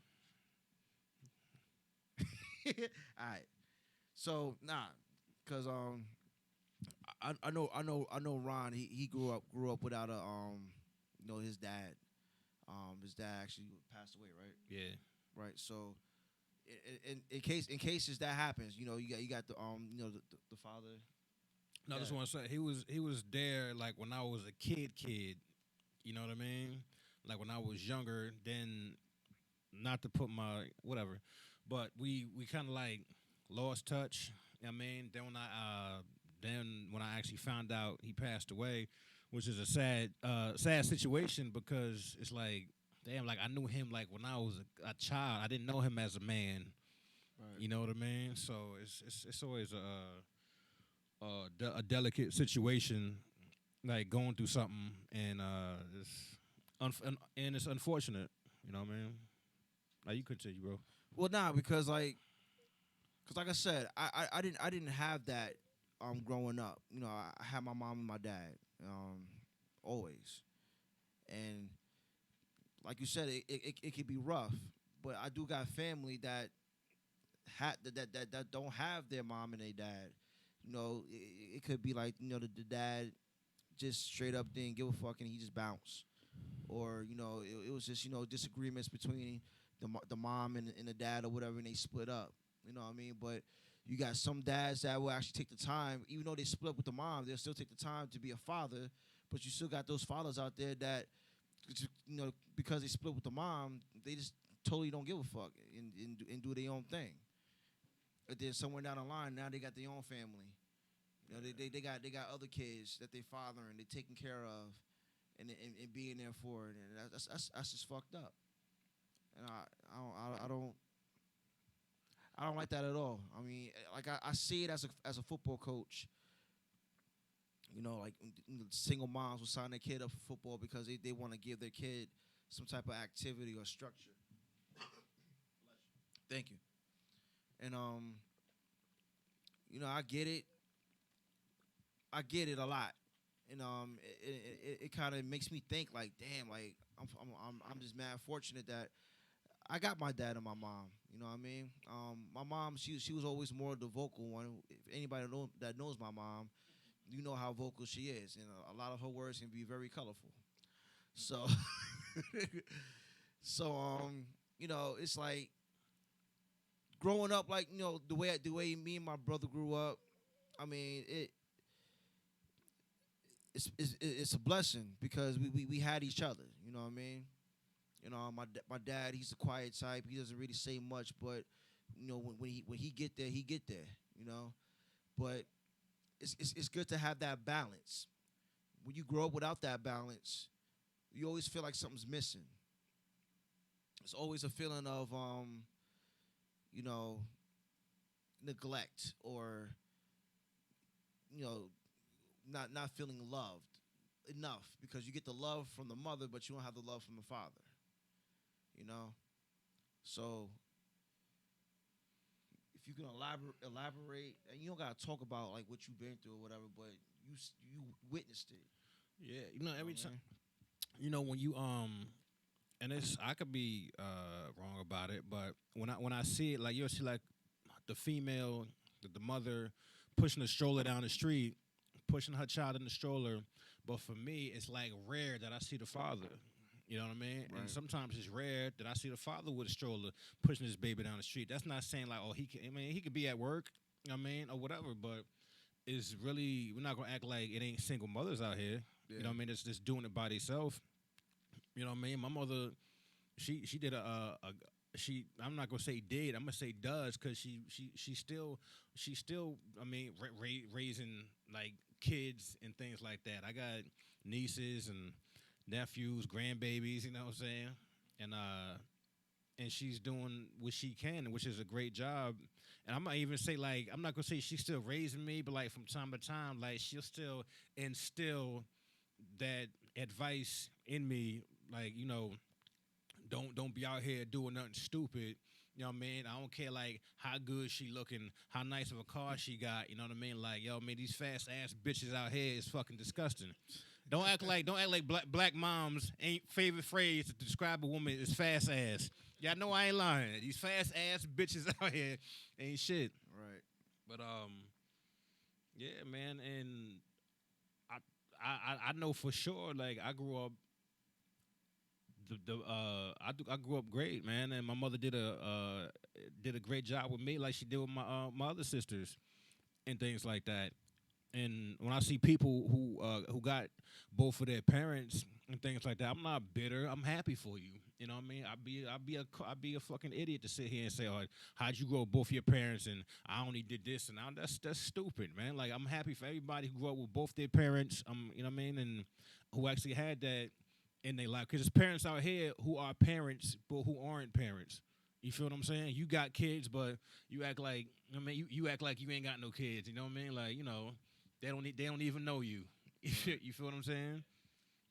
All right. So cause I know Ron. He grew up without a his dad. His dad actually passed away, right? Yeah. Right. So in cases that happens, you got the the father. No, I just want to say he was there like when I was a kid. You know what I mean? Like when I was younger. Then, not to put my whatever, but we kind of like lost touch. You know what I mean? Then when I actually found out he passed away, which is a sad situation because it's like, damn, like I knew him like when I was a child. I didn't know him as a man. Right. You know what I mean? So it's always a delicate situation, like going through something, and it's unfortunate. You know what I mean? Now you continue, bro. Well, because like I said, I didn't have that growing up. I had my mom and my dad always, and like you said, it could be rough, but I do got family that don't have their mom and their dad. It could be like the dad just straight up didn't give a fuck and he just bounced, or it was just disagreements between the mom and the dad or whatever, and they split up. You know what I mean? But you got some dads that will actually take the time, even though they split up with the mom, they'll still take the time to be a father. But you still got those fathers out there that, because they split with the mom, they just totally don't give a fuck and do their own thing. But then somewhere down the line, now they got their own family. You know, they got other kids that they fathering, they taking care of, and being there for it, and that's just fucked up. And I don't like that at all. I mean, like I see it as a football coach. You know, like single moms will sign their kid up for football because they want to give their kid some type of activity or structure. Thank you. And you know, I get it. I get it a lot, and it kind of makes me think like, damn, like I'm just mad fortunate that I got my dad and my mom. You know what I mean? My mom, she was always more the vocal one. If anybody that knows my mom, you know how vocal she is, and a lot of her words can be very colorful. So, so you know, it's like growing up, like you know, the way me and my brother grew up. I mean, it's a blessing because we had each other. You know what I mean? You know, my dad, he's the quiet type. He doesn't really say much, but you know, when he get there, he get there. You know, but it's good to have that balance. When you grow up without that balance, you always feel like something's missing. It's always a feeling of you know, neglect or you know, not feeling loved enough because you get the love from the mother, but you don't have the love from the father. You know, so if you can elaborate, and you don't gotta talk about like what you've been through or whatever, but you witnessed it. Yeah, you know, every You know what I time, mean? you know, when you and it's I could be wrong about it, but when I see it, like you'll see like the female, the mother pushing the stroller down the street, pushing her child in the stroller, but for me, it's like rare that I see the father. You know what I mean? Right. And sometimes it's rare that I see the father with a stroller pushing his baby down the street. That's not saying like, oh, he can. I mean, he could be at work. You know what I mean, or whatever. But it's really we're not gonna act like it ain't single mothers out here. You know what I mean? It's just doing it by themselves. You know what I mean? My mother, she did a she. I'm not gonna say did. I'm gonna say does because she still. I mean, raising like kids and things like that. I got nieces and nephews, grandbabies. You know what I'm saying? And she's doing what she can, which is a great job. And I might even say like I'm not gonna say she's still raising me, but like from time to time, like she'll still instill that advice in me, like you know, don't be out here doing nothing stupid. You know what I mean? I don't care like how good she looking, how nice of a car she got. You know what I mean? Like yo, man, these fast ass bitches out here is fucking disgusting. Don't act like black moms ain't favorite phrase to describe a woman is fast ass. Y'all know I ain't lying. These fast ass bitches out here ain't shit. Right. But yeah, man, and I know for sure. Like I grew up. I grew up great, man, and my mother did a great job with me, like she did with my other sisters and things like that. And when I see people who got both of their parents and things like that, I'm not bitter. I'm happy for you. You know what I mean? I'd be a fucking idiot to sit here and say, "Oh, how'd you grow up both your parents?" And I only did this and that's stupid, man. Like I'm happy for everybody who grew up with both their parents. You know what I mean, and who actually had that in their life. Because there's parents out here who are parents but who aren't parents. You feel what I'm saying? You got kids, but you act like I mean you act like you ain't got no kids. You know what I mean? Like you know. They don't even know you. You feel what I'm saying?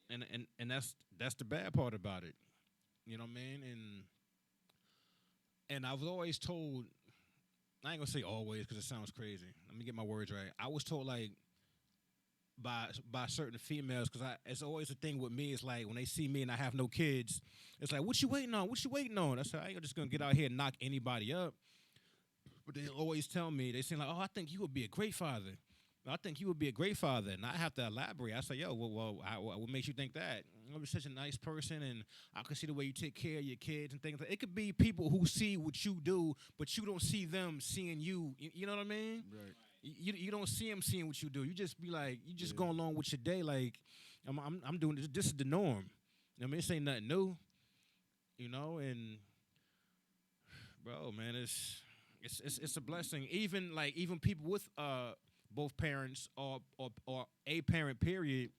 And that's the bad part about it. You know what I mean? And I was always told, I ain't gonna say always because it sounds crazy. Let me get my words right. I was told like by certain females because it's always a thing with me. It's like when they see me and I have no kids, it's like what you waiting on? What you waiting on? That's how I ain't just gonna get out here and knock anybody up. But they always tell me they say like, oh, I think you would be a great father. I think you would be a great father, and I have to elaborate. I say, yo, what makes you think that? You're such a nice person, and I can see the way you take care of your kids and things like that. It could be people who see what you do, but you don't see them seeing you. You know what I mean? Right. You don't see them seeing what you do. You just be like, you just go along with your day. Like, I'm doing this. This is the norm. You know what I mean? This ain't nothing new. You know, and bro, man, it's a blessing. Even people with both parents or a parent period,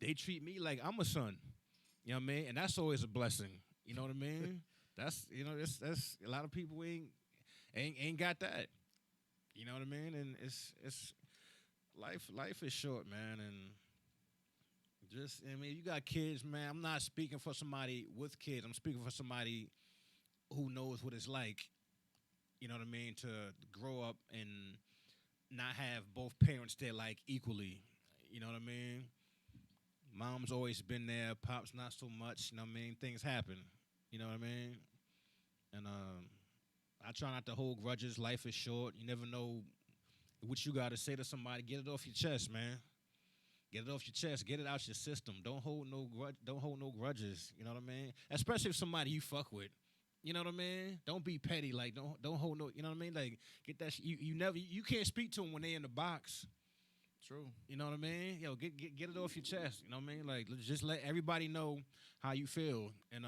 they treat me like I'm a son. You know what I mean? And that's always a blessing. You know what I mean? That's that's a lot of people ain't got that. You know what I mean? And it's life is short, man, and just I mean, you got kids, man. I'm not speaking for somebody with kids. I'm speaking for somebody who knows what it's like. You know what I mean? To grow up and not have both parents there like equally. You know what I mean? Mom's always been there. Pop's not so much. You know what I mean? Things happen. You know what I mean? And I try not to hold grudges. Life is short. You never know what you got to say to somebody. Get it off your chest, man. Get it off your chest. Get it out your system. Don't hold no grudges. You know what I mean? Especially if somebody you fuck with. You know what I mean? Don't be petty. Like don't hold no. You know what I mean? Like get that. You can't speak to them when they in the box. True. You know what I mean? Yo, get it off your chest. You know what I mean? Like just let everybody know how you feel. And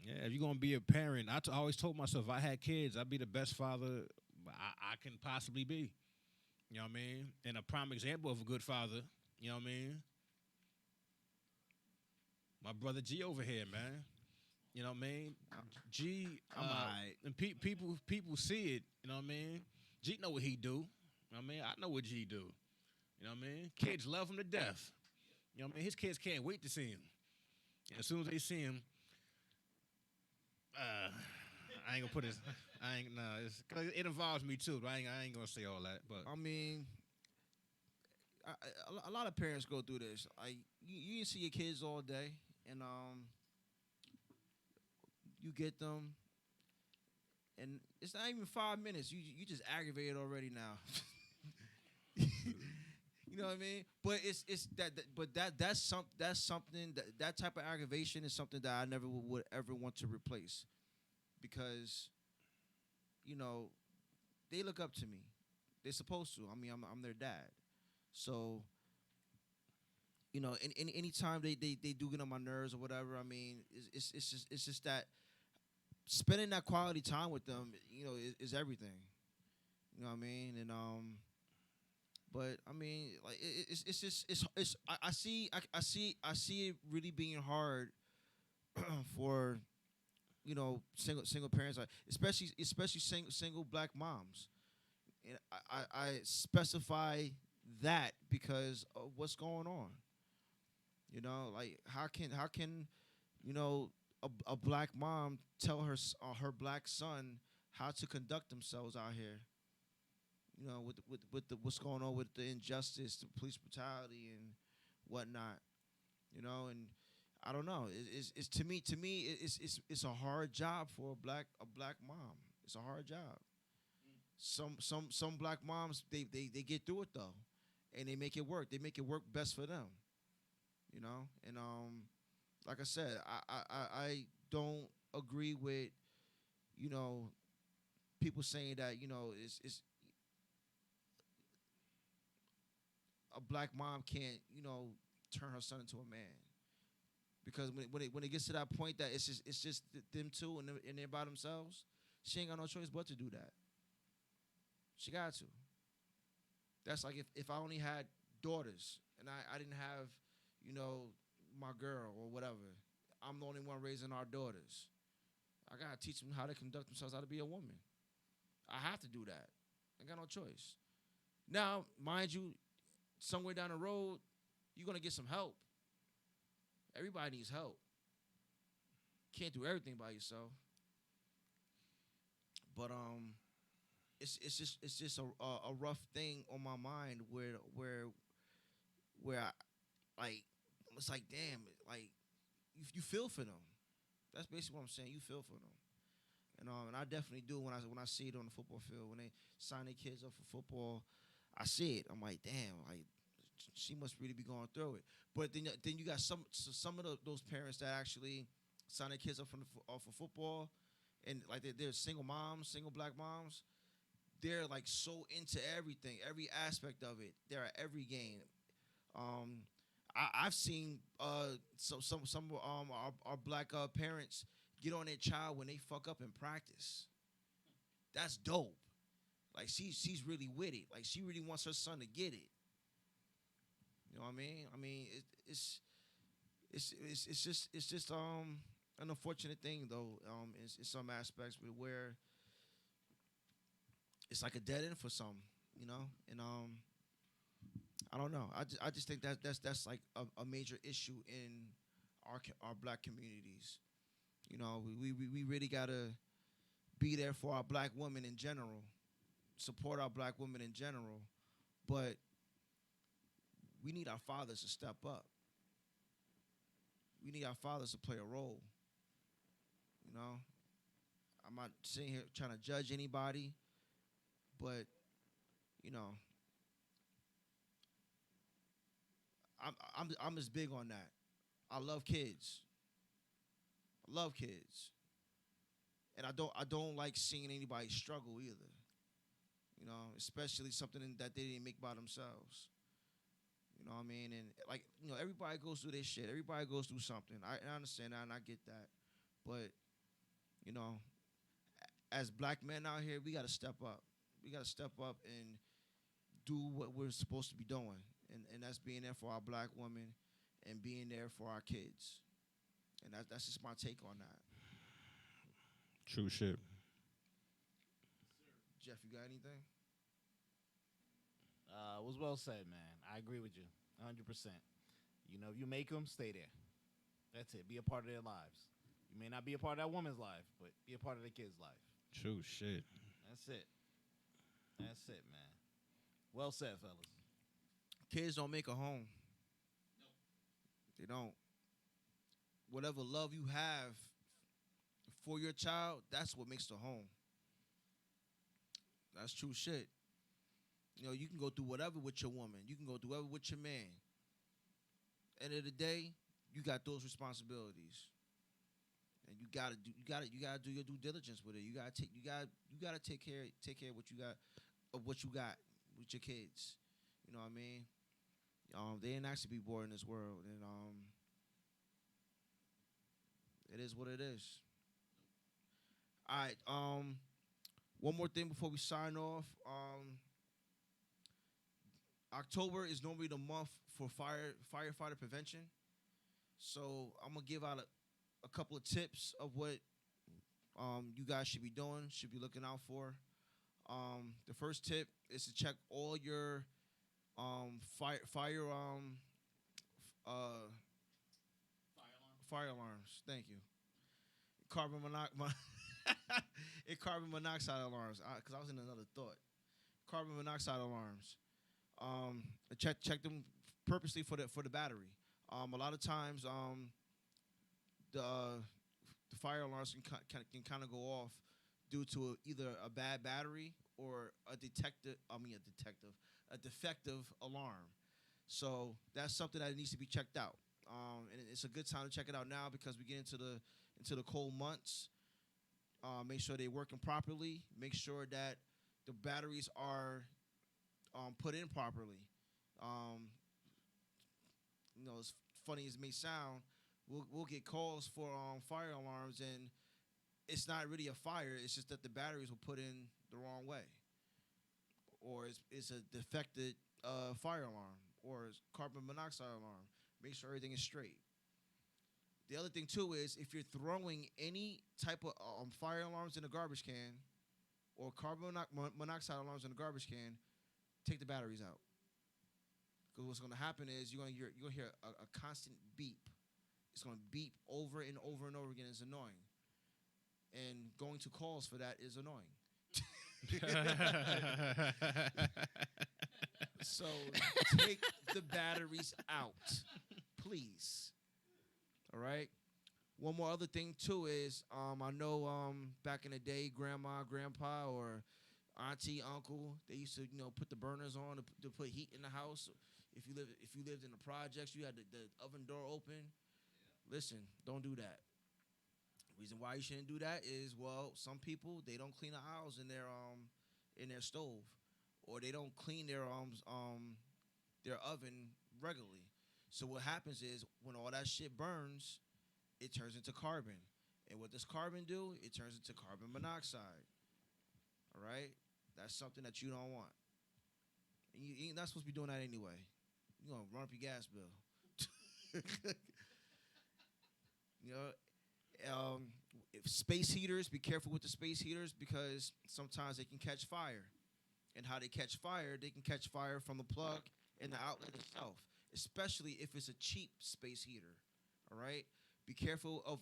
yeah, if you're gonna be a parent, I always told myself if I had kids, I'd be the best father I can possibly be. You know what I mean? And a prime example of a good father. You know what I mean? My brother G over here, man. You know what I mean? G, I'm all right. and people see it. You know what I mean? G know what he do. You know what I mean? I know what G do. You know what I mean? Kids love him to death. You know what I mean? His kids can't wait to see him. And as soon as they see him, I ain't gonna put his. I ain't It's, cause it involves me too. But I ain't gonna say all that. But I mean, a lot of parents go through this. Like you see your kids all day, and you get them, and it's not even 5 minutes. You just aggravated already now. You know what I mean? But it's that's something that type of aggravation is something that I never would ever want to replace, because you know they look up to me. They're supposed to. I mean, I'm their dad, so you know, anytime they do get on my nerves or whatever. I mean, it's just that spending that quality time with them, you know, is everything. You know what I mean? And but I mean, like it's just I see it really being hard for you know single parents, like especially single black moms. And I specify that because of what's going on. You know, like how can you know a black mom tell her black son how to conduct themselves out here? You know, with what's going on with the injustice, the police brutality, and whatnot. You know, and I don't know. It's to me it's a hard job for a black mom. It's a hard job. Some black moms they get through it though, and they make it work. They make it work best for them. You know, and like I said, I don't agree with you know people saying that you know it's a black mom can't, you know, turn her son into a man, because when it gets to that point that it's just them two and they're by themselves, she ain't got no choice but to do that. She got to. That's like if I only had daughters and I didn't have, you know, my girl or whatever. I'm the only one raising our daughters. I gotta teach them how to conduct themselves, how to be a woman. I have to do that. I got no choice. Now, mind you, somewhere down the road, you're gonna get some help. Everybody needs help. Can't do everything by yourself. But it's just a rough thing on my mind where I like it's like damn, like you feel for them. That's basically what I'm saying. You feel for them. And I definitely do when I see it on the football field when they sign their kids up for football. I see it. I'm like, damn, like she must really be going through it. But then you got some of those parents that actually sign their kids up for football, and like they're single moms, single black moms. They're like so into everything, every aspect of it. They're at every game. I've seen some our black parents get on their child when they fuck up in practice. That's dope. Like she's really with it. Like she really wants her son to get it. You know what I mean? I mean, it's just an unfortunate thing though. In some aspects, but where it's like a dead end for some, you know. And I don't know. I just think that's like a major issue in our black communities. You know, we really gotta be there for our black women in general, support our black women in general, but we need our fathers to step up. We need our fathers to play a role. You know, I'm not sitting here trying to judge anybody, but you know, I'm as big on that. I love kids. I love kids, and I don't like seeing anybody struggle either. You know, especially something that they didn't make by themselves. You know what I mean? And like, you know, everybody goes through their shit. Everybody goes through something. I understand that and I get that. But, you know, as black men out here, we got to step up. We got to step up and do what we're supposed to be doing. And that's being there for our black women and being there for our kids. And that's just my take on that. True shit. Jeff, you got anything? It was well said, man. I agree with you 100%. You know, if you make them, stay there. That's it. Be a part of their lives. You may not be a part of that woman's life, but be a part of the kid's life. True shit. That's it. That's it, man. Well said, fellas. Kids don't make a home. No. They don't. Whatever love you have for your child, that's what makes the home. That's true shit. You know, you can go through whatever with your woman. You can go through whatever with your man. End of the day, you got those responsibilities, and you gotta do your due diligence with it. You gotta take care of what you got with your kids. You know what I mean? They didn't actually be born in this world, and it is what it is. All right. One more thing before we sign off. October is normally the month for firefighter prevention. So I'm gonna give out a couple of tips of what you guys should be doing, should be looking out for. The first tip is to check all your fire alarms. Thank you. Carbon monoxide alarms. Because I was in another thought. Carbon monoxide alarms. Check them purposely for the battery. A lot of times, the fire alarms can kind of go off due to either a bad battery or a defective alarm. So that's something that needs to be checked out. And it's a good time to check it out now because we get into the cold months. Make sure they're working properly. Make sure that the batteries are put in properly. You know, as funny as it may sound, we'll get calls for fire alarms, and it's not really a fire. It's just that the batteries were put in the wrong way, or it's a defected fire alarm, or it's carbon monoxide alarm. Make sure everything is straight. The other thing too is if you're throwing any type of fire alarms in a garbage can, or carbon monoxide alarms in a garbage can, take the batteries out. Because what's going to happen is you're going to hear a constant beep. It's going to beep over and over and over again. It's annoying. And going to calls for that is annoying. So take the batteries out, please. All right? One more other thing, too, is I know back in the day, grandma, grandpa, or auntie, uncle, they used to, put the burners on to put heat in the house. If you lived in the projects, you had the oven door open. Yeah. Listen, don't do that. The reason why you shouldn't do that is, well, some people, they don't clean the aisles in their stove, or they don't clean their oven regularly. So what happens is when all that shit burns, it turns into carbon. And what does carbon do? It turns into carbon monoxide. All right? That's something that you don't want. And you're not supposed to be doing that anyway. You're gonna run up your gas bill. You know, if space heaters, be careful with the space heaters because sometimes they can catch fire. And how they catch fire, they can catch fire from the plug and the outlet itself, especially if it's a cheap space heater. All right, be careful of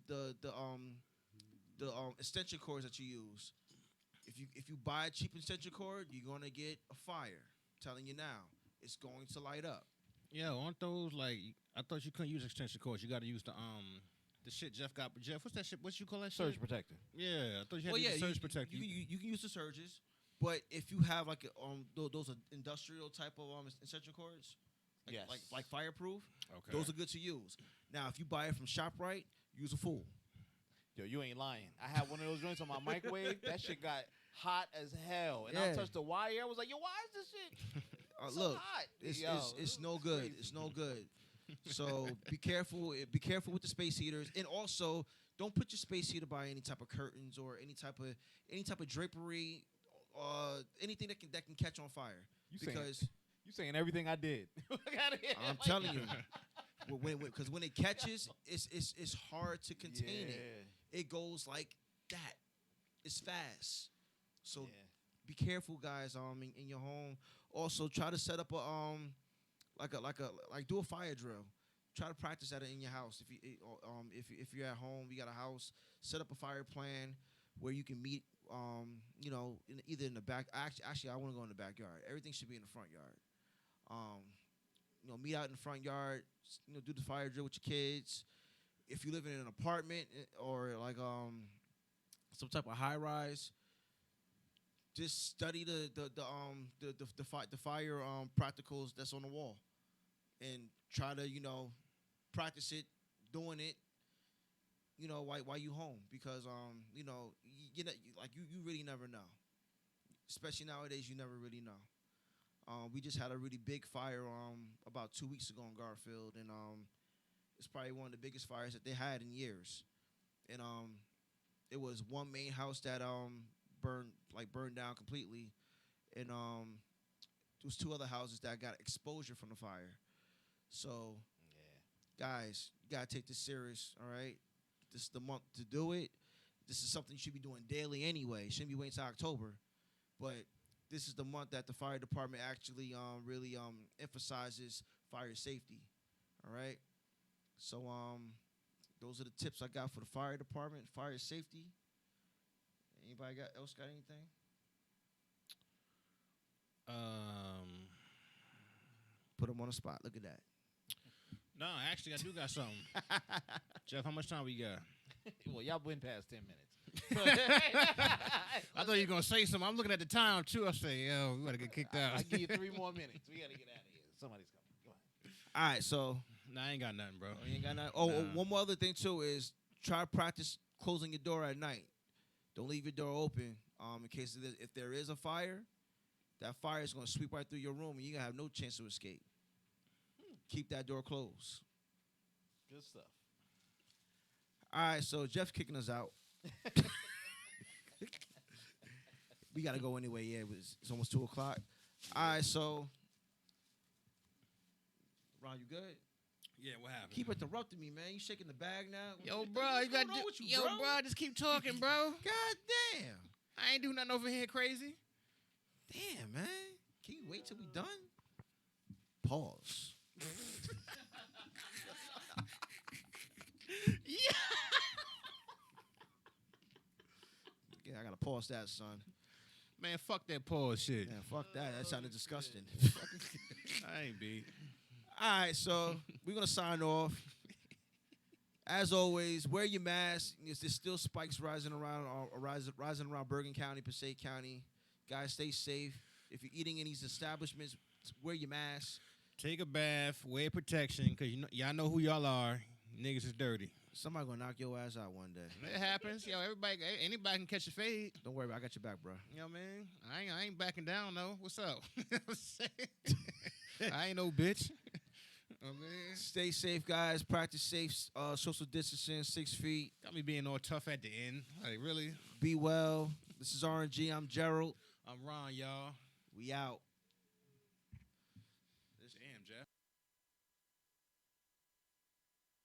the extension cords that you use. If you buy a cheap extension cord, you're gonna get a fire. I'm telling you now, it's going to light up. Yeah, aren't those like? I thought you couldn't use extension cords. You got to use the shit Jeff got. Jeff, what's that shit? What you call that shit? Surge protector. Yeah, I thought you had to use the surge protector. You can use the surges, but if you have like those industrial type of extension cords, Yes. like fireproof, Okay. those are good to use. Now, if you buy it from ShopRite, use a fool. Yo, you ain't lying. I had one of those joints on my microwave. That shit got hot as hell. And I Yeah. touched the wire. I was like, yo, why is this shit so Look, hot? it's Yo, no good. crazy. It's no good. So be careful. Be careful with the space heaters, and also don't put your space heater by any type of curtains or any type of drapery, anything that can catch on fire. You saying everything I did. Look at it. I'm telling you, because when it catches, it's hard to contain it. It goes like that. It's fast. So Yeah. be careful, guys. In your home. Also, try to set up do a fire drill. Try to practice that in your house. If you're at home, you got a house, set up a fire plan where you can meet. Either in the back. Actually, I want to go in the backyard. Everything should be in the front yard. Meet out in the front yard. Do the fire drill with your kids. If you live in an apartment or like some type of high rise, just study the fire practicals that's on the wall, and try to practice it, doing it. While you home, because you really never know. Especially nowadays, you never really know. We just had a really big fire about 2 weeks ago in Garfield, and it's probably one of the biggest fires that they had in years. And it was one main house that burned down completely, and there was two other houses that got exposure from the fire. So, guys, you gotta take this serious. All right, this is the month to do it. This is something you should be doing daily anyway. You shouldn't be waiting till October, but this is the month that the fire department actually really emphasizes fire safety. All right. So those are the tips I got for the fire department, fire safety. Anybody else got anything? Put them on the spot. Look at that. No, actually, I do got something. Jeff, how much time we got? Well, y'all went past 10 minutes. I thought you were going to say something. I'm looking at the time, too. I say, yo, we got to get kicked out. I'll give you 3 more minutes. We got to get out of here. Somebody's coming. Go ahead. All right, so Nah, I ain't got nothing, bro. you ain't got nothing. Oh, Nah. one more other thing too is try to practice closing your door at night. Don't leave your door open. In case if there is a fire, that fire is going to sweep right through your room, and you're going to have no chance to escape. Keep that door closed. Good stuff. All right, so Jeff's kicking us out. We got to go anyway. Yeah, it's almost 2 o'clock. All right, so Ron, you good? Yeah, what happened? Keep interrupting me, man. You shaking the bag now? Yo, What- bro, what's you got going on with you, yo, bro, just keep talking, bro. God damn. I ain't doing nothing over here crazy. Damn, man. Can you wait till we done? Pause. Yeah, I gotta pause that, son. Man, fuck that pause shit. Man, fuck that. That sounded disgusting. I ain't be. All right, so we're gonna sign off. As always, wear your mask. There's still spikes rising around Bergen County, Passaic County. Guys, stay safe. If you're eating in these establishments, wear your mask. Take a bath, wear protection, because y'all know who y'all are. Niggas is dirty. Somebody gonna knock your ass out one day. It happens. Yo, anybody can catch a fade. Don't worry, I got your back, bro. You know what I mean? I ain't backing down, though. What's up? I ain't no bitch. Oh, man. Stay safe, guys. Practice safe social distancing, 6 feet. Got me being all tough at the end. Like, really? Be well. This is R&G. I'm Gerald. I'm Ron, y'all. We out. Damn, Jeff.